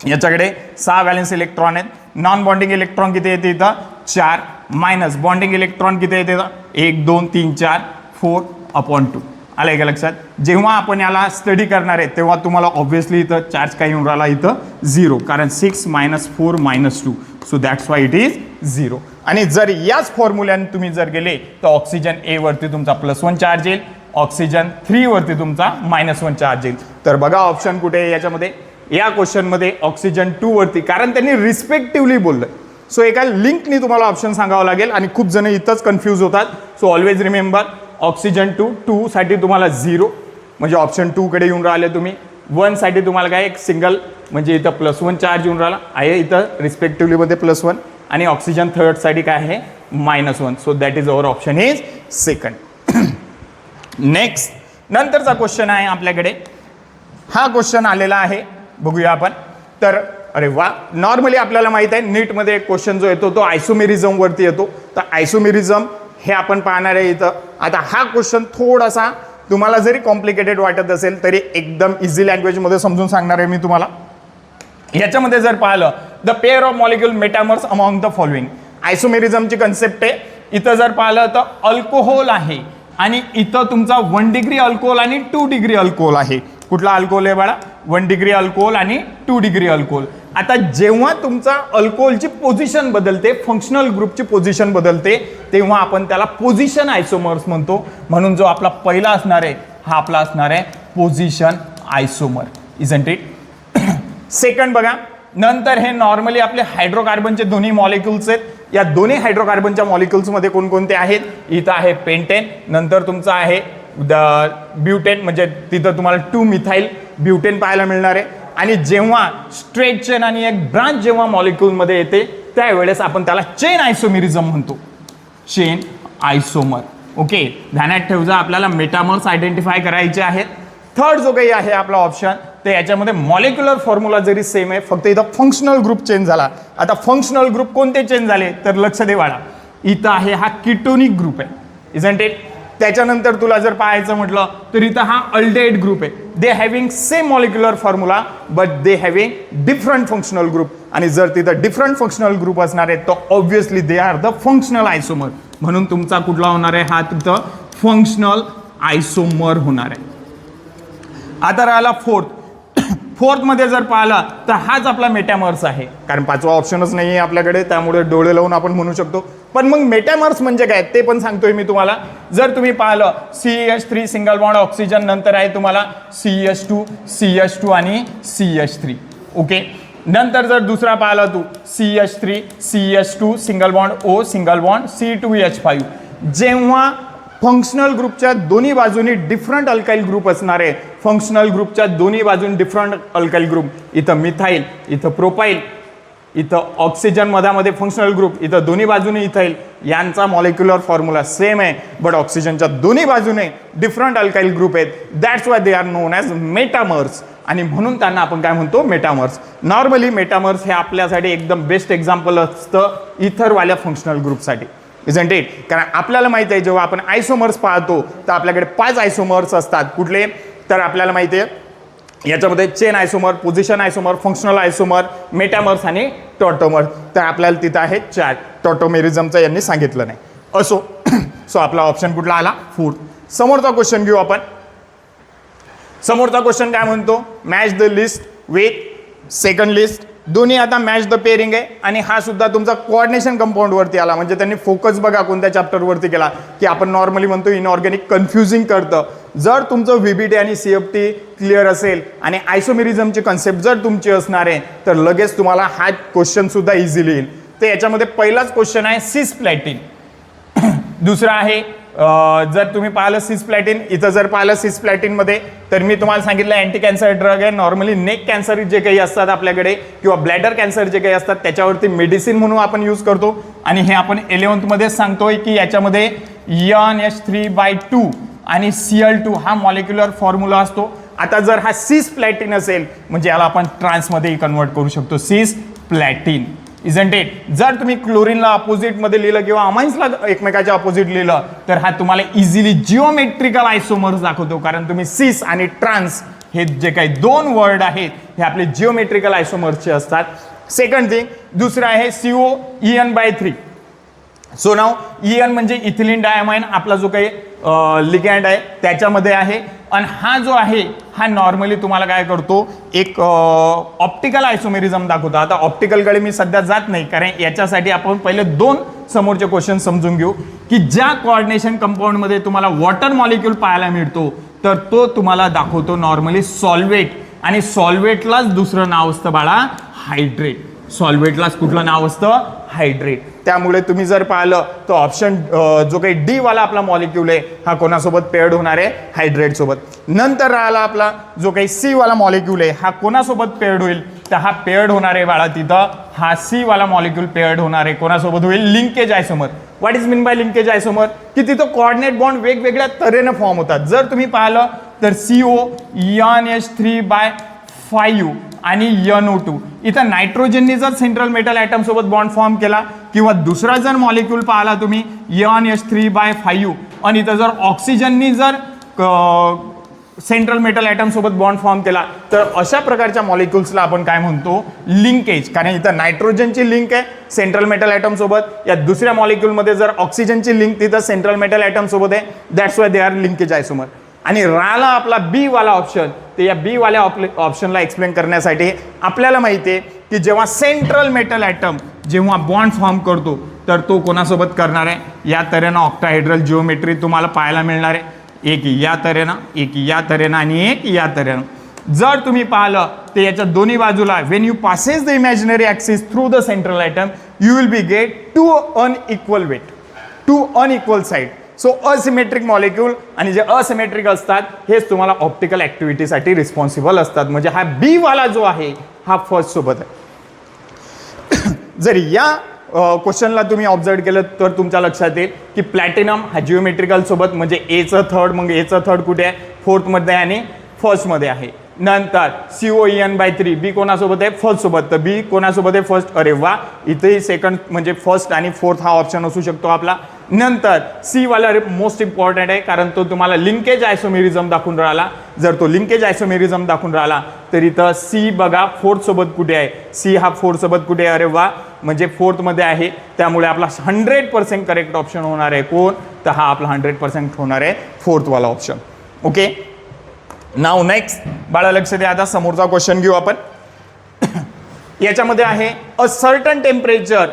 याच्याकडे 6 व्हॅलेन्स इलेक्ट्रॉन आहेत. नॉन बॉन्डिंग इलेक्ट्रॉन किती येते इथं, 4, मायनस बॉन्डिंग इलेक्ट्रॉन किती येते इथं, 1 2 3 4 4/2. आलं का लक्षात? जेव्हा आपण याला स्टडी करणार आहे तेव्हा तुम्हाला ऑब्व्हियसली इथं चार्ज काय येऊन राहिला, इथं 0, कारण 6 - 4 - 2, so that's why it is 0. आणि जर याच फॉर्म्युल्याने तुम्ही जर गेले तर ऑक्सिजन ए वरती तुमचा +1 चार्ज येईल, ऑक्सिजन 3 वरती तुमचा -1 चार्ज येईल. तर बघा ऑप्शन कुठे आहे याच्यामध्ये, या क्वेश्चनमध्ये ऑक्सिजन 2 वरती, कारण त्यांनी रिस्पेक्टिव्हली बोललं. सो एका लिंकनी तुम्हाला ऑप्शन सांगावं लागेल आणि खूप जण इथंच कन्फ्यूज होतात. सो ऑलवेज रिमेंबर ऑक्सिजन 2 साठी तुम्हाला 0, म्हणजे ऑप्शन 2 कडे येऊन राहिले तुम्ही. 1 साठी तुम्हाला काय एक सिंगल, म्हणजे इथं +1 चार्ज येऊन राहिला आहे इथं रिस्पेक्टिव्हली मध्ये +1, आणि ऑक्सिजन 3rd साठी काय आहे -1. So that is our option is 2nd. Next नंतरचा क्वेश्चन आहे आपल्याकडे. हा क्वेश्चन आलेला आहे, बघूया आपण. तर अरे वा, नॉर्मली आपल्याला माहित आहे नीटमध्ये एक क्वेश्चन जो येतो तो आयसोमेरिझम वरती येतो. तर आयसोमेरिझम हे आपण पाहणार आहे इथं. आता हा क्वेश्चन थोडासा तुम्हाला जरी कॉम्प्लिकेटेड वाटत असेल तरी एकदम इझी लँग्वेजमध्ये समजून सांगणार आहे मी तुम्हाला. याच्यामध्ये जर पाहिलं, the pair of molecule metamers among the following. आयसोमेरिझमची कन्सेप्ट आहे. इथं जर पाहिलं तर अल्कोहोल आहे आणि इथं तुमचा 1 डिग्री अल्कोहोल आणि 2 डिग्री अल्कोहोल आहे. कुठला अल्कोहोल आहे बाळा? 1 डिग्री अल्कोहोल आणि 2 डिग्री अल्कोहोल. आता जेव्हा तुमचा अल्कोहोलची पोझिशन बदलते, फंक्शनल ग्रुपची पोझिशन बदलते, तेव्हा आपण त्याला पोझिशन आयसोमर्स म्हणतो. म्हणून जो आपला पहिला असणार आहे हा आपला असणार आहे position isomer. Isn't it? Second बघा, नंतर हे नॉर्मली आपले हायड्रोकार्बनचे दोन्ही मॉलिक्युल्स आहेत. या दोन्ही हायड्रोकार्बनच्या मॉलिक्युल्समध्ये कोणकोणते आहेत? इथं आहे पेंटेन, नंतर तुमचं आहे ब्युटेन, म्हणजे तिथं तुम्हाला 2 मिथाइल ब्युटेन पाहायला मिळणार आहे. आणि जेव्हा स्ट्रेट चेन आणि एक ब्रांच जेव्हा मॉलिक्युलमध्ये येते त्यावेळेस आपण त्याला चेन आयसोमेरिझम म्हणतो. चेन आयसोमर. ओके, ध्यानात ठेवजा, आपल्याला मेटामर्स आयडेंटिफाय करायचे आहेत. थर्ड जो काही आहे आपला ऑप्शन, ते याच्यामध्ये मॉलिक्युलर फॉर्म्युला जरी सेम आहे, फक्त इथं फंक्शनल ग्रुप चेंज झाला. आता फंक्शनल ग्रुप कोणते चेंज झाले तर लक्ष दे बाळा, इथं आहे हा किटोनिक ग्रुप आहे. Isn't it? त्याच्यानंतर तुला जर पाहायचं म्हटलं तर इथं हा अल्डेहाइड ग्रुप आहे. They having same molecular formula but they having different functional group. आणि जर तिथं डिफरंट फंक्शनल ग्रुप असणार आहे तर obviously they are the functional isomer. म्हणून तुमचा कुठला होणार आहे? हा तिथं फंक्शनल आयसोमर होणार आहे. आता राहिला फोर्थ मध्ये जर पाहिला तर हाच आपला मेटामर्स आहे, कारण पाचवा ऑप्शनच नाही आहे आपल्याकडे, त्यामुळे डोळे लावून आपण म्हणू शकतो. पण मग मेटामर्स म्हणजे काय ते पण सांगतोय मी तुम्हाला. जर तुम्ही पाहिलं CH3 सिंगल बॉन्ड ऑक्सिजन, नंतर आहे तुम्हाला CH2 आणि CH3. ओके, नंतर जर दुसरा पाहिला तू CH3 CH2 single bond O single bond C2H5. जेव्हा फंक्शनल ग्रुपच्या दोन्ही बाजूनी डिफरंट अल्काइल ग्रुप असणार आहे, फंक्शनल ग्रुपच्या दोन्ही बाजून डिफरंट अल्काइल ग्रुप, इथं मिथाइल, इथं प्रोपाइल, इथं ऑक्सिजन मधामध्ये फंक्शनल ग्रुप, इथं दोन्ही बाजूने इथाइल, यांचा मॉलिक्युलर फॉर्म्युला सेम आहे बट ऑक्सिजनच्या दोन्ही बाजूने डिफरंट अल्काइल ग्रुप आहेत. That's why they R non as metamers. आणि म्हणून त्यांना आपण काय म्हणतो? मेटामर्स. नॉर्मली मेटामर्स हे आपल्यासाठी एकदम बेस्ट एक्झाम्पल असतं इथरवाल्या फंक्शनल ग्रुपसाठी. Isn't it? कारण आपल्याला माहिती आहे जेव्हा आपण आयसोमर्स पाहतो तर आपल्याकडे 5 आयसोमर्स असतात. कुठले? तर आपल्याला माहिती आहे याच्यामध्ये चेन आयसोमर, पोझिशन आयसोमर, फंक्शनल आयसोमर, मेटामर्स आणि टॉटोमर. तर आपल्याला तिथं आहे 4. टॉटोमेरिझमचं यांनी सांगितलं नाही. असो, सो आपला ऑप्शन कुठला आला? फोर्थ. समोरचा क्वेश्चन घेऊ आपण. समोरचा क्वेश्चन काय म्हणतो? Match the list with second list. दोन्ही आता मॅच द पेअरिंग आहे आणि हा सुद्धा तुमचा कोऑर्डिनेशन कंपाऊंड वरती आला. म्हणजे त्यांनी फोकस बघा कोणत्या चॅप्टर वरती केला, की आपण नॉर्मली म्हणतो इनऑर्गॅनिक कन्फ्युजिंग करतं. जर तुमचं VBT आणि CFT क्लिअर असेल आणि आयसोमेरिझमची कन्सेप्ट जर तुमची असणार आहे तर लगेच तुम्हाला हा क्वेश्चन सुद्धा इझिली येईल. तर याच्यामध्ये पहिलाच क्वेश्चन आहे सिसप्लॅटिन. दुसरा आहे जर तुम्ही पाहिलं सिसप्लॅटिन, इथं जर पाहिलं सिसप्लॅटिनमध्ये तर मी तुम्हाला सांगितलं अँटी कॅन्सर ड्रग आहे. नॉर्मली नेक कॅन्सर जे काही असतात आपल्याकडे किंवा ब्लॅडर कॅन्सर जे काही असतात त्याच्यावरती मेडिसिन म्हणून आपण यूज करतो. आणि हे आपण 11th मध्ये सांगतोय की याच्यामध्ये NH3/2 आणि Cl2 हा मॉलिक्युलर फॉर्म्युला असतो. आता जर हा सिसप्लॅटिन असेल म्हणजे याला आपण ट्रान्समध्येही कन्वर्ट करू शकतो, सिसप्लॅटिन. Isn't it? जर तुम्ही क्लोरीनला अपोजिटमध्ये लिहिलं किंवा अमाइन्सला एकमेकाच्या अपोजिट लिहिलं तर हा तुम्हाला इझिली जिओमेट्रिकल आयसोमर्स दाखवतो, कारण तुम्ही सिस आणि ट्रान्स हे जे काही 2 वर्ड आहेत हे आपले जिओमेट्रिकल आयसोमर्सचे असतात. सेकंड थिंग, दुसरं आहे COEN/3. सो नाव EN म्हणजे इथिलीन डायमाइन, आपला जो काही लिगँड आहे त्याच्यामध्ये आहे. आणि हा जो आहे हा नॉर्मली तुम्हाला काय करतो? एक ऑप्टिकल आयसोमेरिझम दाखवतो. आता ऑप्टिकलकडे मी सध्या जात नाही कारण याच्यासाठी आपण पहिले 2 समोरचे क्वेश्चन समजून घेऊ की ज्या कोऑर्डिनेशन कंपाऊंडमध्ये तुम्हाला वॉटर मॉलिक्यूल पाहायला मिळतो तर तो तुम्हाला दाखवतो नॉर्मली सॉल्वेट. आणि सॉल्वेटलाच दुसरं नाव असतं बाळा हायड्रेट. सॉल्वेटलाच कुठलं नाव असतं? हायड्रेट. त्यामुळे तुम्ही जर पाहिलं तर ऑप्शन जो काही D वाला आपला मॉलिक्यूल आहे हा कोणासोबत पेअर्ड होणार आहे? हायड्रेट सोबत. नंतर राहिला आपला जो काही C वाला मॉलिक्यूल आहे हा कोणासोबत पेअर्ड होईल? तर हा पेअर्ड होणार आहे बाळा तिथं हा C वाला मॉलिक्यूल पेअर्ड होणार आहे कोणासोबत होईल? Linkage isomer. What is mean by linkage isomer? की तिथं कोऑर्डिनेट बॉन्ड वेगवेगळ्या तऱ्हेने फॉर्म होतात. जर तुम्ही पाहिलं तर CO NH3/5 आणि NO2 इथं नायट्रोजननी जर सेंट्रल मेटल ॲटम सोबत बॉन्ड फॉर्म केला किंवा दुसरा जर मॉलिक्यूल पाहिला तुम्ही NH3/5 आणि इथं जर ऑक्सिजननी जर सेंट्रल मेटल ॲटम सोबत बॉन्ड फॉर्म केला तर अशा प्रकारच्या मॉलिक्युल्सला आपण काय म्हणतो? लिंकेज. कारण इथं नायट्रोजनची लिंक आहे सेंट्रल मेटल ॲटम सोबत, या दुसऱ्या मॉलिक्यूलमध्ये जर ऑक्सिजनची लिंक तिथं सेंट्रल मेटल ॲटम सोबत आहे. That's why they are linkage isomer. आणि राहिला आपला बी वाला ऑप्शन. तर या बी वाल्या ऑप्शनला एक्सप्लेन करण्यासाठी आपल्याला माहिती आहे की जेव्हा सेंट्रल मेटल ॲटम जेव्हा बॉन्ड फॉर्म करतो तर तो कोणासोबत करणार आहे, या तऱ्हेनं ऑक्टाहेड्रल जिओमेट्री तुम्हाला पाहायला मिळणार आहे. एक या तऱ्हेनं, एक या तऱ्हेनं आणि एक या तऱ्हेनं. जर तुम्ही पाहिलं तर याच्या दोन्ही बाजूला when you passes the imaginary axis through the central atom you will be get to unequal weight, to unequal side. So asymmetric molecule आणि जे असिमेट्रिक असतात हेच तुम्हाला ऑप्टिकल ॲक्टिव्हिटीसाठी रिस्पॉन्सिबल असतात. म्हणजे हा बी वाला जो आहे हा फर्स्ट सोबत आहे. जर या क्वेश्चनला तुम्ही ऑब्झर्व केलं तर तुमच्या लक्षात येईल की प्लॅटिनम हा जिओमेट्रिकल सोबत म्हणजे एचं थर्ड, मग एचं थर्ड कुठे आहे, फोर्थमध्ये आणि फर्स्टमध्ये आहे. नंतर COEN/3 बी कोणासोबत आहे, फर्स्ट सोबत. तर बी कोणासोबत आहे, फर्स्ट. अरे वा, इथेही सेकंड म्हणजे फर्स्ट आणि फोर्थ हा ऑप्शन असू शकतो आपला. नंतर सी वाला मोस्ट इम्पॉर्टंट आहे कारण तो तुम्हाला लिंकेज आयसोमेरिझम दाखवून राहिला. जर तो लिंकेज आयसोमेरिझम दाखवून राहिला तर इथं सी बघा फोर्थ सोबत कुठे आहे, सी हा फोर्थ सोबत कुठे आहे, अरे वा, म्हणजे फोर्थमध्ये आहे. त्यामुळे आपला 100% करेक्ट ऑप्शन होणार आहे कोण, तर हा आपला 100% होणार आहे फोर्थवाला ऑप्शन. ओके, नाव नेक्स्ट बाळा लक्ष द्या. आता समोरचा क्वेश्चन घेऊ आपण. याच्यामध्ये आहे a certain temperature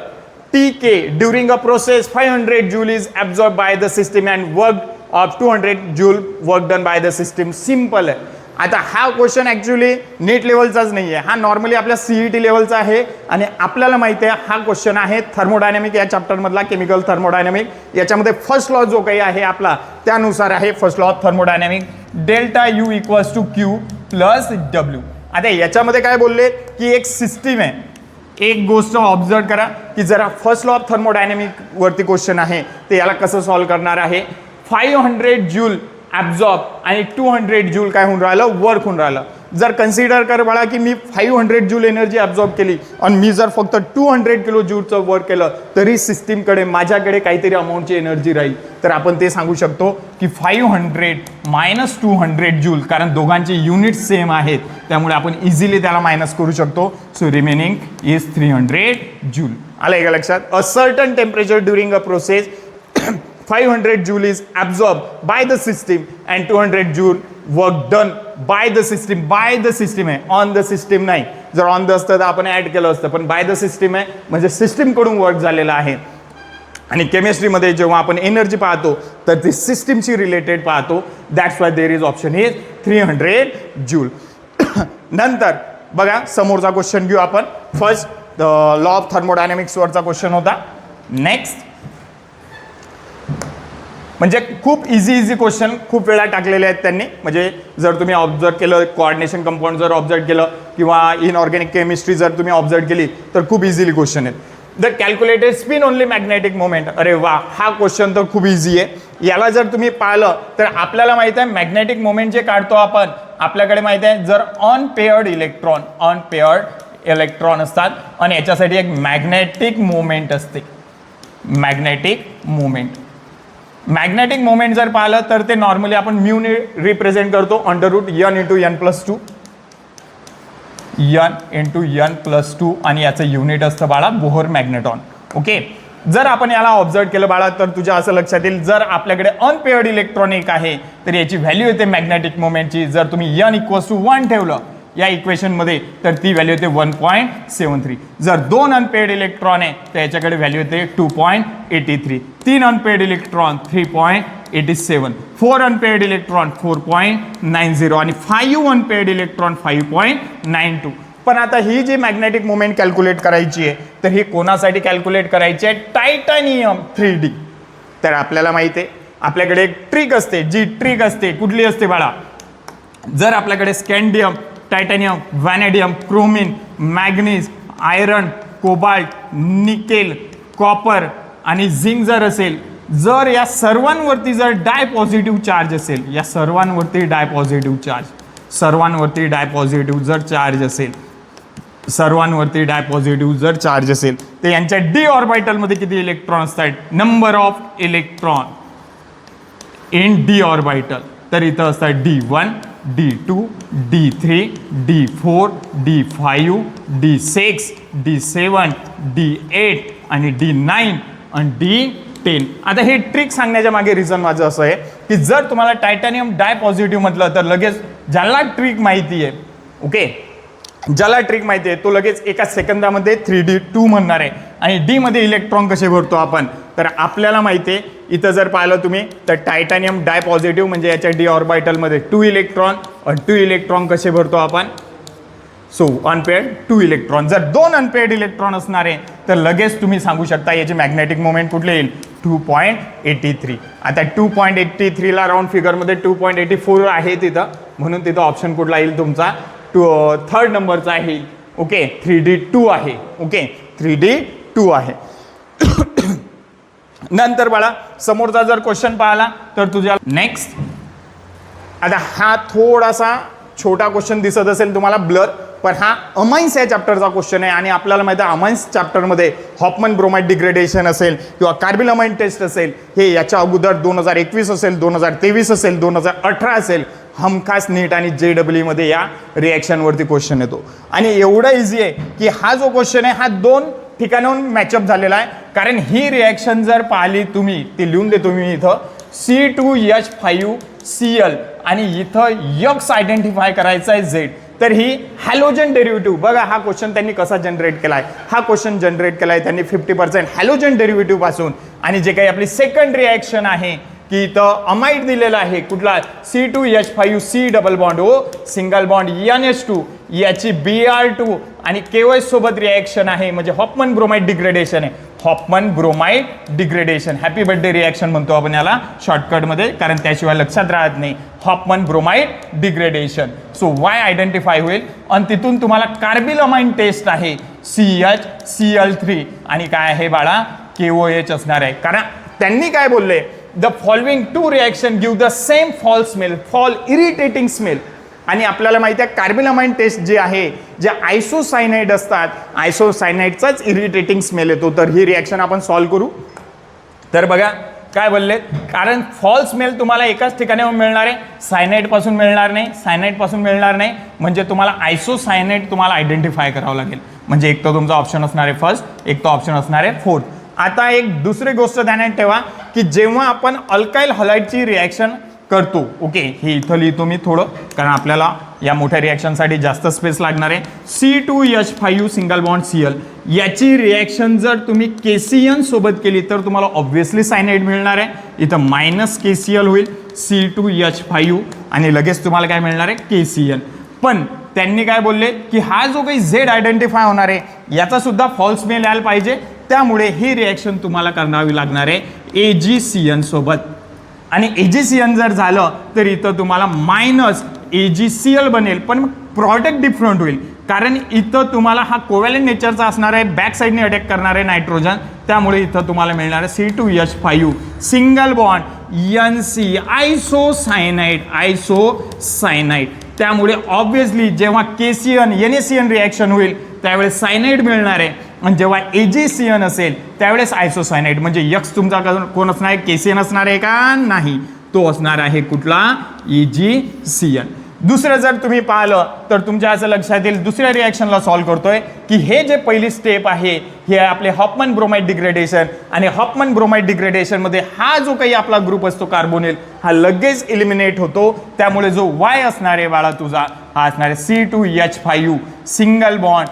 TK during a process 500 joule is absorbed by the system and work of 200 joule work done by the system. Simple आहे. आता हा क्वेश्चन ॲक्च्युली नीट लेवलचाच नाही आहे, हा नॉर्मली आपल्या CET लेवलचा आहे. आणि आपल्याला माहिती आहे हा क्वेश्चन आहे थर्मोडायनॅमिक या चॅप्टरमधला, केमिकल थर्मोडायनॅमिक. याच्यामध्ये फर्स्ट लॉ जो काही आहे आपला त्यानुसार आहे first law of thermodynamic, delta U = Q + W. आता याच्यामध्ये काय बोलले की एक सिस्टीम आहे. एक गोष्ट ऑब्झर्व करा की जरा फर्स्ट लॉ ऑफ थर्मोडायनॅमिक वरती क्वेश्चन आहे ते याला कसं सॉल्व्ह करणार आहे. 500 जूल ॲब्झॉर्ब आणि 200 जूल काय होऊन राहिलं, वर्क होऊन राहिलं. जर कन्सिडर कर बाळा की मी 500 जूल एनर्जी ॲब्झॉर्ब केली आणि मी जर फक्त 200 किलो जूलचं वर्क केलं तरी सिस्टीमकडे माझ्याकडे काहीतरी अमाऊंटची एनर्जी राहील. तर आपण ते सांगू शकतो की 500 - 200 जूल, कारण दोघांचे युनिट सेम आहेत त्यामुळे आपण इझिली त्याला मायनस करू शकतो. So remaining is 300 joule. आलं का लक्षात. A certain temperature during a process 500 joule is absorbed by the system and 200 joule work done by the system. By the system आहे, ऑन द सिस्टीम नाही. जर on the असतं तर आपण add केलं असतं, पण बाय द सिस्टीम आहे म्हणजे सिस्टीमकडून वर्क झालेलं आहे. आणि केमिस्ट्रीमध्ये जेव्हा आपण एनर्जी पाहतो तर ती सिस्टीमशी रिलेटेड पाहतो. That's why there is option is 300 joule. नंतर बघा समोरचा क्वेश्चन घेऊ आपण. फर्स्ट लॉ ऑफ थर्मोडायनॅमिक्सवरचा क्वेश्चन होता. नेक्स्ट म्हणजे खूप इझी क्वेश्चन खूप वेळा टाकलेले आहेत त्यांनी. म्हणजे जर तुम्ही ऑब्झर्व केलं, कोऑर्डिनेशन कंपाऊंड जर ऑब्झर्व केलं किंवा इनऑर्गॅनिक केमिस्ट्री जर तुम्ही ऑब्झर्व केली तर खूप इझिली क्वेश्चन आहेत. The calculated spin only magnetic moment. अरे वा, हा क्वेश्चन तर खूप इझी आहे. याला जर तुम्ही पाहिलं तर आपल्याला माहिती आहे मॅग्नेटिक मोमेंट जे काढतो आपण, आपल्याकडे माहिती आहे जर अनपेअर्ड इलेक्ट्रॉन असतात आणि याच्यासाठी एक मॅग्नेटिक मोमेंट असते. मॅग्नेटिक मोमेंट जर पाहिलं तर ते नॉर्मली आपण म्यूने रिप्रेझेंट करतो √N × N+2 N आणि याचं युनिट असतं बाळा बोहर मॅग्नेटॉन. ओके, जर आपण याला ऑब्झर्व केलं बाळा तर तुझ्या असं लक्षात येईल जर आपल्याकडे अनपेअर्ड इलेक्ट्रॉनिक आहे तर याची व्हॅल्यू येते मॅग्नेटिक मोमेंटची. जर तुम्ही N = 1 ठेवलं या इक्वेशनमध्ये तर ती व्हॅल्यू येते 1.73. जर 2 अनपेअर्ड इलेक्ट्रॉन आहे तर याच्याकडे व्हॅल्यू येते 2.83. 3 अनपेअर्ड इलेक्ट्रॉन 3.87. 4 अनपेअर्ड इलेक्ट्रॉन 4.90 आणि 5 अनपेअर्ड इलेक्ट्रॉन 5.92. पण आता ही जी मॅग्नेटिक मोमेंट कॅल्क्युलेट करायची आहे तर ही कोणासाठी कॅल्क्युलेट करायची आहे, टायटॅनियम 3D. तर आपल्याला माहिती आहे आपल्याकडे एक ट्रिक असते, जी ट्रिक असते कुठली असते बाळा, जर आपल्याकडे scandium, titanium, vanadium, chromium, manganese, iron, cobalt, nickel, copper आणि झिंक जर असेल, जर या सर्वांवरती जर डाय पॉझिटिव्ह चार्ज असेल, या सर्वांवरती डाय पॉझिटिव्ह चार्ज असेल तर यांच्या डी ऑर्बिटलमध्ये किती इलेक्ट्रॉन असतात, number of electron in D orbital. तर इथं असतात D1, D2, D3, D4, D5, D6, D7, D8 आणि D9 आणि D10. आता हे ट्रिक सांगण्याच्या मागे रिझन माझं असं आहे की जर तुम्हाला टायटॅनियम डाय पॉझिटिव्ह म्हटलं तर लगेच ज्याला ट्रिक माहिती आहे, ओके, ज्याला ट्रिक माहिती आहे तो लगेच एका सेकंदामध्ये 3D2 म्हणणार आहे. आणि डी मध्ये इलेक्ट्रॉन कसे भरतो आपण, तर आपल्याला माहिती आहे इथं जर पाहिलं तुम्ही तर टायटॅनियम डाय पॉझिटिव्ह म्हणजे याच्या डी ऑर्बिटलमध्ये 2 इलेक्ट्रॉन, आणि 2 इलेक्ट्रॉन कसे भरतो आपण, सो अनपेअर्ड 2 इलेक्ट्रॉन. जर 2 अनपेअर्ड इलेक्ट्रॉन असणार आहे तर लगेच तुम्ही सांगू शकता याची मॅग्नेटिक मोमेंट कुठले येईल, 2.83. आता 2.83 ला राऊंड फिगरमध्ये 2.84 आहे तिथं, म्हणून तिथं ऑप्शन कुठला येईल तुमचा, थर्ड नंबरचा आहे, ओके, 3D2 आहे, ओके, 3D2 आहे. नंतर बाळा समोरचा जर क्वेश्चन पाहिला तर तुझ्या नेक्स्ट, आता हा थोडासा छोटा क्वेश्चन दिसत असेल तुम्हाला ब्लर, पण हा अमाइन्स या चॅप्टरचा क्वेश्चन आहे. आणि आपल्याला माहिती आहे अमाइन्स चॅप्टरमध्ये हॉफमन ब्रोमाइड डिग्रेडेशन असेल किंवा कार्बिल अमाइन टेस्ट असेल, हे याच्या अगोदर 2021 असेल, 2023 असेल, 2018 असेल, हमखास नीट आणि JEE मध्ये या रिॲक्शनवरती क्वेश्चन येतो. आणि एवढा इझी आहे की हा जो क्वेश्चन आहे हा 2 ठिकाणाहून मॅचअप झालेला आहे. कारण ही रिॲक्शन जर पाहिली तुम्ही, ती लिहून देतो मी इथं, C2H5Cl आणि इथं यक्स आयडेंटिफाय करायचा आहे Z. तर ही हॅलोजन डेरिव्हेटिव्ह, बघा हा क्वेश्चन त्यांनी कसा जनरेट केलाय, हा क्वेश्चन जनरेट केलाय त्यांनी 50% हॅलोजन डेरिव्हेटिव्ह पासून. आणि जे काही आपली सेकंड रिॲक्शन आहे की इथं अमाइड दिलेला आहे कुठला, C2H5C double bond O single bond NH2, याची Br2 आणि KOH सोबत रिॲक्शन आहे, म्हणजे हॉफमन ब्रोमाइड डिग्रेडेशन आहे, Hoffman bromide degradation. Happy birthday reaction म्हणतो आपण याला शॉर्टकटमध्ये, कारण त्याशिवाय लक्षात राहत नाही, Hoffman bromide degradation. So Y identify होईल आणि तिथून तुम्हाला कार्बिल अमाइन टेस्ट आहे CHCl3 आणि काय आहे बाळा, KOH असणार आहे. कारण त्यांनी काय बोलले, the following 2 reaction give the same fall smell, fall irritating smell. आणि आपल्याला माहिती आहे कार्बिल अमाइन टेस्ट जे आहे, जे आयसोसायनाइड असतात, आयसोसायनाइडचाच इरिटेटिंग स्मेल येतो. तर ही रिॲक्शन आपण सॉल्व्ह करू. तर बघा काय बोलले, कारण फॉल स्मेल तुम्हाला एकाच ठिकाणी मिळणार आहे, सायनाइड पासून मिळणार नाही, सायनाइड पासून मिळणार नाही, म्हणजे तुम्हाला आयसोसायनाइड तुम्हाला आयडेंटिफाय करावं लागेल. म्हणजे एक तर तुमचा ऑप्शन असणार आहे फर्स्ट, एक तो ऑप्शन असणार आहे फोर्थ. आता एक दुसरी गोष्ट ध्यानात ठेवा की जेव्हा आपण अल्काइल हलाइडची रिॲक्शन करतो, ओके, हे इथं लिहितो मी थोडं, कारण आपल्याला या मोठ्या रिॲक्शनसाठी जास्त स्पेस लागणार आहे. C2H5 सिंगल बॉन्ड Cl याची रिॲक्शन जर तुम्ही KCN सोबत केली तर तुम्हाला ऑब्व्हियसली सायनाइड मिळणार आहे. इथं -KCl होईल C2H5 आणि लगेच तुम्हाला काय मिळणार आहे, KCN. पण त्यांनी काय बोलले की हा जो काही Z आयडेंटिफाय होणार आहे याचा सुद्धा फॉल्स स्मेल यायला पाहिजे, त्यामुळे ही रिॲक्शन तुम्हाला करावी लागणार आहे AgCN सोबत. आणि AgCN जर झालं तर इथं तुम्हाला -AgCl बनेल, पण प्रॉडक्ट डिफरंट होईल, कारण इथं तुम्हाला हा कोव्हॅलेंट नेचरचा असणार आहे, बॅक साईडने अटॅक करणार आहे नायट्रोजन, त्यामुळे इथं तुम्हाला मिळणार आहे C2H5 सिंगल बॉन्ड NC आयसोसायनाइड. त्यामुळे ऑब्व्हियसली जेव्हा KCN NaCN रिॲक्शन होईल त्यावेळेस सायनाइड मिळणार आहे, आणि जेव्हा AgCN असेल त्यावेळेस आयसोसायनाइड. म्हणजे यक्स तुमचा कोण असणार आहे, KCN असणार आहे का, नाही, तो असणार आहे कुठला, AgCN. दुसरं जर तुम्ही पाहिलं तर तुमच्या असं लक्षात येईल, दुसऱ्या रिॲक्शनला सॉल्व्ह करतोय की हे जे पहिली स्टेप आहे हे आपले हॉफमन ब्रोमाइड डिग्रेडेशन, आणि हॉफमन ब्रोमाइड डिग्रेडेशनमध्ये हा जो काही आपला ग्रुप असतो कार्बोनिल हा लगेच इलिमिनेट होतो. त्यामुळे जो Y असणार आहे बाळा तुझा, हा असणार आहे C2H5 single bond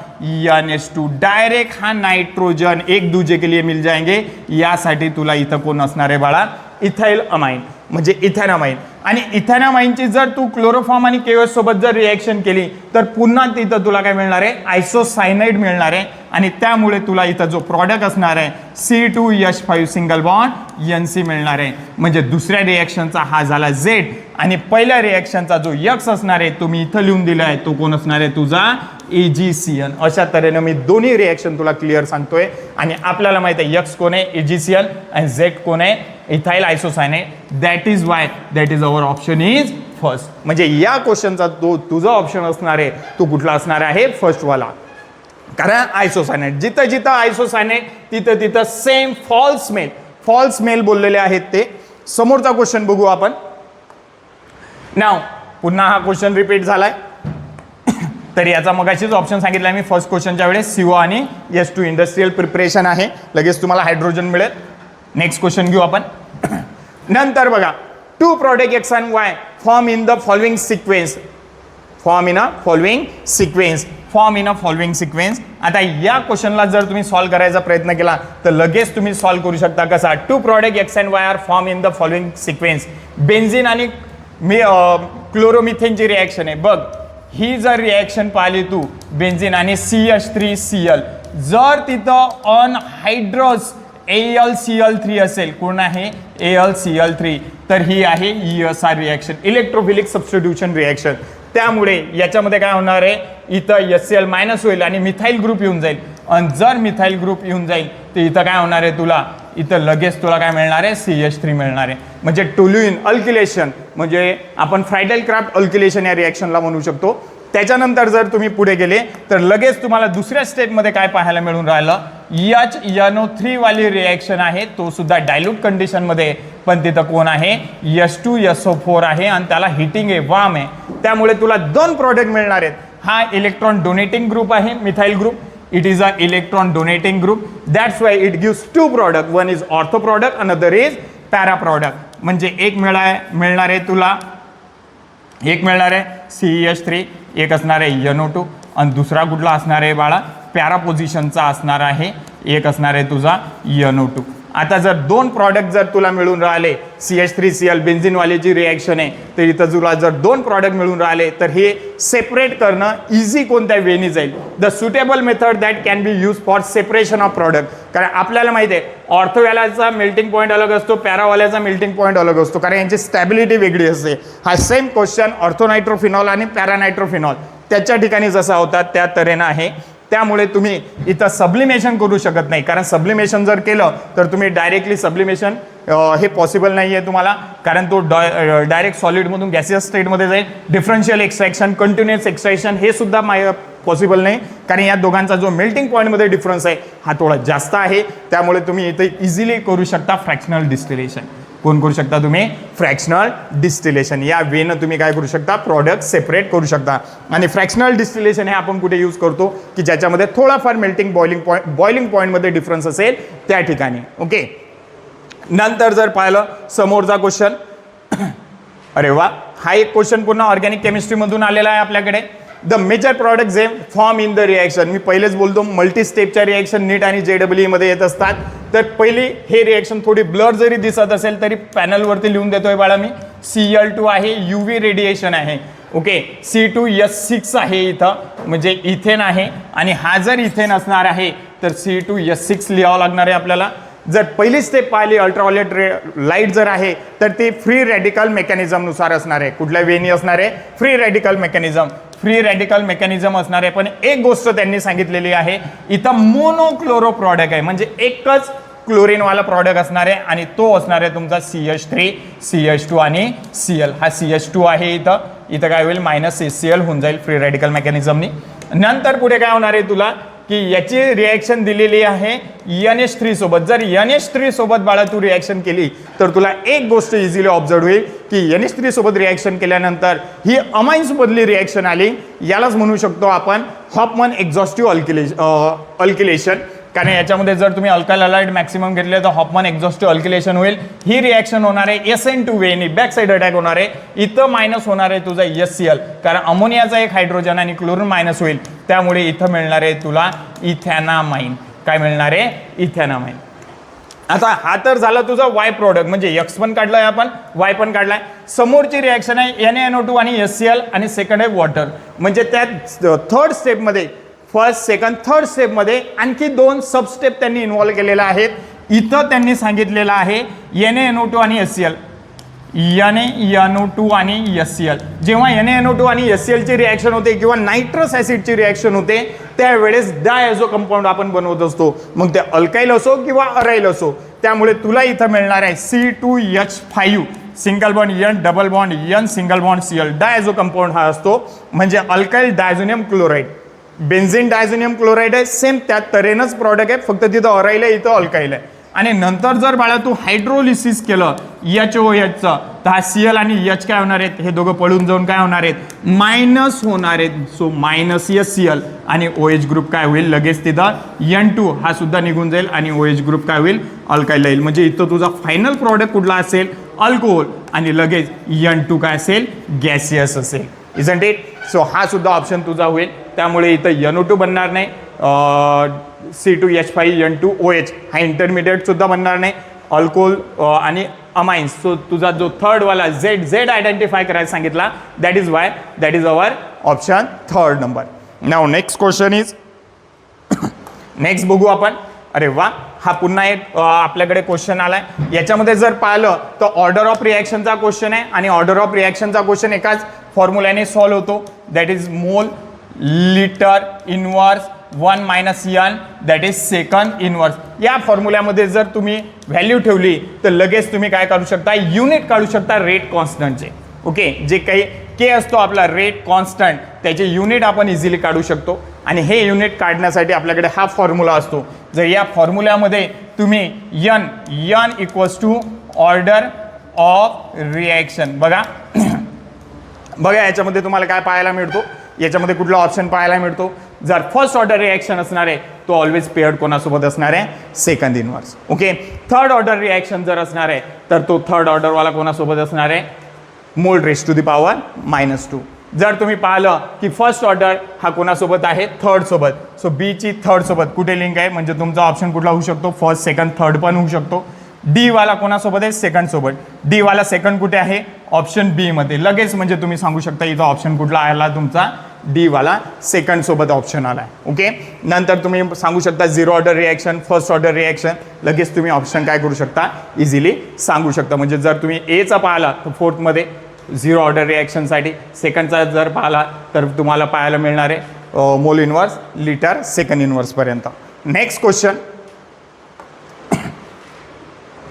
NH2. Direct हा नाइट्रोजन एक दूजे के लिए मिल जाएंगे, यासाठी तुला इथं कोण असणार आहे बाळा, इथाइल अमाइन म्हणजे इथॅनामाइन. आणि इथॅनामाइनची जर तू क्लोरोफॉर्म आणि KOH सोबत जर रिॲक्शन केली तर पुन्हा तिथं तुला काय मिळणार आहे, आयसोसायनाइड मिळणार आहे, आणि त्यामुळे तुला इथं जो प्रॉडक्ट असणार आहे C2H5 सिंगल बॉन्ड NC मिळणार आहे. म्हणजे दुसऱ्या रिॲक्शनचा हा झाला Z, आणि पहिल्या रिॲक्शनचा जो यक्स असणार आहे तो मी इथं लिहून दिला आहे, तो कोण असणार आहे तुझा, AgCN. अशा तऱ्हेने मी दोन्ही रिॲक्शन तुला क्लिअर सांगतोय. आणि आपल्याला माहिती आहे यक्स कोण आहे, AgCN, आणि Z कोण आहे, ethyl isocyanide. That is why that is our option is first. म्हणजे या क्वेश्चनचा तो तुझा ऑप्शन असणार आहे तो कुठला असणार आहे, फर्स्ट वाला. कारण आयसोसायनाइड, जिथं जिथं आयसोसायनाइड तिथं तिथं सेम फॉल स्मेल बोललेले आहेत ते. समोरचा क्वेश्चन बघू आपण. नाव पुन्हा हा क्वेश्चन रिपीट झालाय, तर याचा मगाशीच ऑप्शन सांगितला मी फर्स्ट क्वेश्चनच्या वेळेस, CO आणि S2 इंडस्ट्रियल प्रिपरेशन आहे, लगेच तुम्हाला हायड्रोजन मिळेल. नेक्स्ट क्वेश्चन घेऊ आपण. नंतर बघा two product X and Y form in the following sequence. Form in a following sequence. Form in a following sequence. आता या क्वेश्चनला जर तुम्ही सॉल्व्ह करायचा प्रयत्न केला तर लगेच तुम्ही सॉल्व्ह करू शकता. कसा? Two product X and Y are form in the following sequence. Benzene आणि क्लोरोमिथेनची रिॲक्शन आहे बघ. ही जर रिॲक्शन पाहिली तू बेन्झिन आणि CH3Cl, जर तिथं अनहायड्रस AlCl3 असेल, कोण आहे AlCl3, तर ही आहे ESR reaction, electrophilic substitution reaction. त्यामुळे याच्यामध्ये काय होणार आहे, इथं HCl मायनस होईल आणि मिथाईल ग्रुप येऊन जाईल. आणि जर मिथाईल ग्रुप येऊन जाईल तर इथं काय होणार आहे, तुला इथं लगेच तुला काय मिळणार आहे, CH3 मिळणार आहे. म्हणजे टोल्युइन अल्किलेशन, म्हणजे आपण फ्रायडल क्राफ्ट अल्किलेशन या रिॲक्शनला म्हणू शकतो. त्याच्यानंतर जर तुम्ही पुढे गेले तर लगेच तुम्हाला दुसऱ्या स्टेपमध्ये काय पाहायला मिळून राहिलं, HNO3 वाली रिॲक्शन आहे, तो सुद्धा डायल्यूट कंडिशनमध्ये, पण तिथं कोण आहे, H2SO4 आहे आणि त्याला हिटिंग आहे, वार्म आहे. त्यामुळे तुला 2 प्रोडक्ट मिळणार आहेत. हा इलेक्ट्रॉन डोनेटिंग ग्रुप आहे, methyl group. It is a electron donating group. That's why it gives 2 product. One is ortho product, another is para product. म्हणजे एक मिळणार आहे तुला, एक मिळणार आहे CH3, एक असणार आहे NO2 आणि दुसरा कुठला असणार आहे बाळा, पॅरा पोझिशनचा असणार आहे, एक असणार आहे तुझा NO2. आता जर 2 प्रॉडक्ट जर तुला मिळून राहिले, CH3Cl बेन्झिनवाली जी रिॲक्शन आहे, तर इथं तुला जर 2 प्रॉडक्ट मिळून राहिले तर हे सेपरेट करणं इझी कोणत्या वेनी जाईल. The suitable method that can be use for separation of product. कारण आपल्याला माहिती आहे ऑर्थोवाल्याचा मेल्टिंग पॉईंट अलग असतो, पॅरावाल्याचा मेल्टिंग पॉईंट अलग असतो, कारण यांची स्टॅबिलिटी वेगळी असते. हा सेम क्वेश्चन ऑर्थोनायट्रोफिनॉल आणि पॅरानायट्रोफिनॉल त्याच्या ठिकाणी जसा होता त्या तऱ्हेनं आहे. त्यामुळे तुम्ही इथं सब्लिमेशन करू शकत नाही, कारण सब्लिमेशन जर केलं तर तुम्ही डायरेक्टली सब्लिमेशन हे पॉसिबल नाही आहे तुम्हाला, कारण तो डायरेक्ट सॉलिडमधून गॅसियस स्टेटमध्ये जाईल. डिफरन्शियल एक्सट्रॅक्शन, कंटिन्युअस एक्सट्रॅक्शन हे सुद्धा पॉसिबल नाही, कारण या दोघांचा जो मेल्टिंग पॉईंटमध्ये डिफरन्स आहे हा थोडा जास्त आहे. त्यामुळे तुम्ही इथे इझिली करू शकता फ्रॅक्शनल डिस्टिलेशन. कोण करू शकता तुम्ही, फ्रॅक्शनल डिस्टिलेशन. या वेनं तुम्ही काय करू शकता, प्रॉडक्ट सेपरेट करू शकता. आणि फ्रॅक्शनल डिस्टिलेशन हे आपण कुठे यूज करतो, की ज्याच्यामध्ये थोडाफार मेल्टिंग बॉइलिंग पॉईंटमध्ये डिफरन्स असेल त्या ठिकाणी. ओके. नंतर जर पाहिलं समोरचा क्वेश्चन, अरे वा, हा एक क्वेश्चन पुन्हा ऑर्गॅनिक केमिस्ट्रीमधून आलेला आहे आपल्याकडे. द मेजर प्रॉडक्ट जे फॉर्म इन द रिॲक्शन. मी पहिलेच बोलतो मल्टी स्टेपच्या रिॲक्शन नीट आणि JEE मध्ये येत असतात. तर पहिली हे रिॲक्शन थोडी ब्लर जरी दिसत असेल तरी पॅनलवरती लिहून देतोय बाळा मी. Cl2 आहे, UV रेडिएशन आहे. ओके. C2H6 आहे इथं, म्हणजे इथेन आहे, आणि हा जर इथेन असणार आहे तर C2H6 लिहावं लागणार आहे आपल्याला. जर पहिली स्टेप पाहिली अल्ट्राव्हायोलेट लाईट जर आहे तर ती फ्री रॅडिकल मेकॅनिझमनुसार असणार आहे. कुठल्या वेनी असणार आहे, free radical mechanism. Free radical mechanism असणार आहे. पण एक गोष्ट त्यांनी सांगितलेली आहे, इथं मोनोक्लोरो प्रॉडक्ट आहे, म्हणजे एकच क्लोरीनवाला प्रॉडक्ट असणार आहे आणि तो असणार आहे तुमचा CH3, CH2 आणि Cl. हा CH2 आहे इथं, इथं काय होईल, -HCl होऊन जाईल फ्री रॅडिकल मेकॅनिझमनी. नंतर पुढे काय होणार आहे तुला, की याची रिॲक्शन दिलेली आहे NH3 सोबत. जर NH3 सोबत बाळा तू रिॲक्शन केली तर तुला एक गोष्ट इझिली ऑब्झर्व होईल, की NH3 सोबत रिॲक्शन केल्यानंतर ही अमाइन्स मधली रिॲक्शन आली. यालाच म्हणू शकतो आपण हॉफमन एक्झॉस्टिव्ह अल्किलेशन. कारण याच्यामध्ये जर तुम्ही अल्काइल हॅलाइड मॅक्सिमम घेतले तर हॉफमन एक्झॉस्टिव्ह अल्किलेशन होईल. ही रिॲक्शन होणार आहे SN2 वेनी, बॅक साइड अटॅक होणार आहे. इथं मायनस होणार आहे तुझा HCl, कारण अमोनियाचा एक हायड्रोजन आणि क्लोरीन मायनस होईल. त्यामुळे इथं मिळणार आहे तुला इथॅनामाइन. काय मिळणार आहे, इथॅनामाइन. आता हा तर झाला तुझा वाय प्रोडक्ट, म्हणजे X पण काढलाय आपण, वाय पण काढलाय. समोरची रिॲक्शन आहे NaNO2 आणि HCl आणि सेकंड आहे वॉटर. म्हणजे त्या थर्ड स्टेपमध्ये, फर्स्ट सेकंड थर्ड स्टेपमध्ये आणखी 2 सब स्टेप त्यांनी इन्व्हॉल्व केलेल्या आहेत. इथं त्यांनी सांगितलेलं आहे NaNO2 आणि HCl, NaNO2 आणि HCl. जेव्हा NaNO2 आणि HCl ची रिॲक्शन होते किंवा नायट्रस ॲसिडची रिॲक्शन होते त्यावेळेस डायझो कंपाऊंड आपण बनवत असतो, मग ते अल्काइल असो किंवा अराइल असो. त्यामुळे तुला इथं मिळणार आहे C2H5 single bond N, double bond N, single bond Cl. डायझो compound हा असतो, म्हणजे alkyl diazonium chloride. Benzene diazonium chloride आहे, सेम त्या तऱ्हेनंच प्रॉडक्ट आहे, फक्त तिथं अराइल आहे, इथं अल्काइल आहे. आणि नंतर जर बाळा तू हायड्रोलिसिस केलं HOHचं तर हा Cl आणि H काय होणार आहेत, हे दोघं पळून जाऊन काय होणार आहेत, मायनस होणार आहेत. सो -HCl आणि OH ग्रुप काय होईल, लगेच तिथं N2 हा सुद्धा निघून जाईल आणि OH ग्रुप काय होईल, अल्काइल येईल. म्हणजे इथं तुझा फायनल प्रॉडक्ट कुठला असेल, अल्कोहोल आणि लगेच N2 काय असेल गॅसियस असेल. Isn't it. सो हा सुद्धा ऑप्शन तुझा होईल. त्यामुळे इथं NO2 बनणार नाही, C2H5N2OH हा इंटरमिडिएट सुद्धा बनणार नाही, अल्कोहोल आणि अमाइन्स. सो तुझा जो थर्ड वाला Z आयडेंटिफाय करायला सांगितला, that is why that is our option third number. Now next question is, next बघू आपण. अरे वा, हा पुन्हा एक आपल्याकडे क्वेश्चन आलाय. याच्यामध्ये जर पाहिलं तर ऑर्डर ऑफ रिॲक्शनचा क्वेश्चन आहे आणि ऑर्डर ऑफ रिॲक्शनचा क्वेश्चन एकाच फॉर्म्युल्याने सॉल्व्ह होतो, that is mole litre inverse 1 - n that is second inverse. या फॉर्म्युल्यामध्ये जर तुम्ही व्हॅल्यू ठेवली तर लगेच तुम्ही काय काढू शकता, युनिट काढू शकता रेट कॉन्स्टंटचे. ओके, जे काही के असतो आपला रेट कॉन्स्टंट, त्याचे युनिट आपण इझिली काढू शकतो. आणि हे युनिट काढण्यासाठी आपल्याकडे हा फॉर्म्युला असतो. जर या फॉर्म्युल्यामध्ये तुम्ही n equals to order of reaction, बघा बघा याच्यामध्ये तुम्हाला काय पाहायला मिळतो, याच्यामध्ये कुठला ऑप्शन पाहायला मिळतो. जर फर्स्ट ऑर्डर रिॲक्शन असणार आहे तो ऑलवेज पेअर्ड कोणासोबत असणार आहे, second inverse. Okay, third order reaction जर असणार आहे तर तो थर्ड ऑर्डरवाला कोणासोबत असणार आहे, mole raise to the power -2. जर तुम्ही पाहिलं की फर्स्ट ऑर्डर हा कोणासोबत आहे, थर्ड सोबत, सो बी ची थर्ड सोबत कुठे लिंक आहे, म्हणजे तुमचा ऑप्शन कुठला होऊ शकतो, फर्स्ट सेकंड थर्ड पण होऊ शकतो. डी वाला कोणासोबत आहे, सेकंड सोबत. डी वाला सेकंड कुठे आहे, ऑप्शन बी मध्ये. लगेच म्हणजे तुम्ही सांगू शकता इथं ऑप्शन कुठला आला तुमचा, डी वाला सेकंड सोबत ऑप्शन आलाय. ओके, नंतर तुम्ही सांगू शकता zero order reaction, first order reaction, लगेच तुम्ही ऑप्शन काय करू शकता, इझिली सांगू शकता. म्हणजे जर तुम्ही एचा पाहिला तर फोर्थमध्ये झिरो ऑर्डर रिॲक्शनसाठी, सेकंडचा जर पाहिला तर तुम्हाला पाहायला मिळणार आहे मोल इनवर्स लिटर सेकंड इनवर्सपर्यंत. Next question,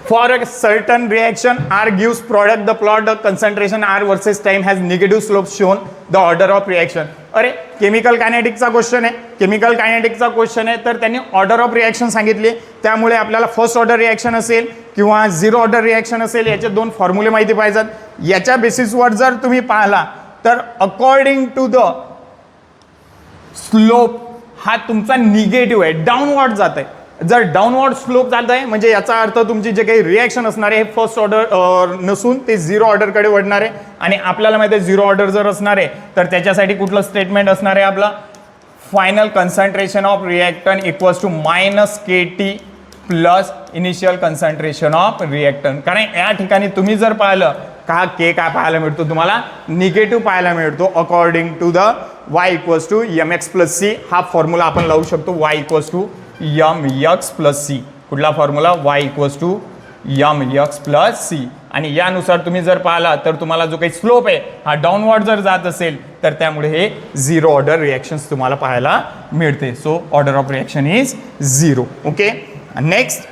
for a certain reaction R gives product the plot the concentration R versus time has negative slope shown the order of reaction. अरे केमिकल कायनेटिक्सचा क्वेश्चन आहे, केमिकल कायनेटिक्सचा क्वेश्चन आहे, तर त्यांनी order of reaction सांगितली. त्यामुळे आपल्याला first order reaction असेल किंवा झिरो ऑर्डर रिॲक्शन असेल याचे दोन फॉर्म्युले माहिती पाहिजेत. याच्या बेसिसवर जर तुम्ही पाहिला तर अकॉर्डिंग टू द स्लोप हा तुमचा निगेटिव्ह आहे, डाऊनवर्ड जात आहे. जर डाऊनवर्ड स्लोप जात आहे म्हणजे याचा अर्थ तुमची जे काही रिॲक्शन असणार आहे हे फर्स्ट ऑर्डर नसून ते झिरो ऑर्डरकडे वळणार आहे. आणि आपल्याला माहिती आहे झिरो ऑर्डर जर असणार आहे तर त्याच्यासाठी कुठलं स्टेटमेंट असणार आहे आपलं, final concentration of reactant equals to -kT plus initial concentration of reactant. कारण या ठिकाणी तुम्ही जर पाहिलं का के काय पाहायला मिळतो, तुम्हाला निगेटिव्ह पाहायला मिळतो. According to the y equals to mx+c हा फॉर्म्युला आपण लावू शकतो, y इक्वल्स टू mx+c. कुठला formula, y equals to mx+c. आणि यानुसार तुम्ही जर पाहिला तर तुम्हाला जो काही स्लोप आहे हा डाऊनवर्ड जर जात असेल तर त्यामुळे हे झिरो ऑर्डर रिॲक्शन्स तुम्हाला पाहायला मिळते. So order of reaction is 0. Okay, next.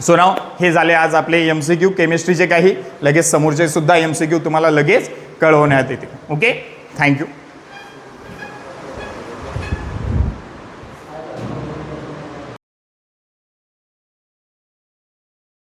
So नाव हे झाले आज आपले MCQ केमिस्ट्रीचे काही. लगेच समोरचे सुद्धा MCQ तुम्हाला लगेच कळवण्यात येते. Okay, thank you.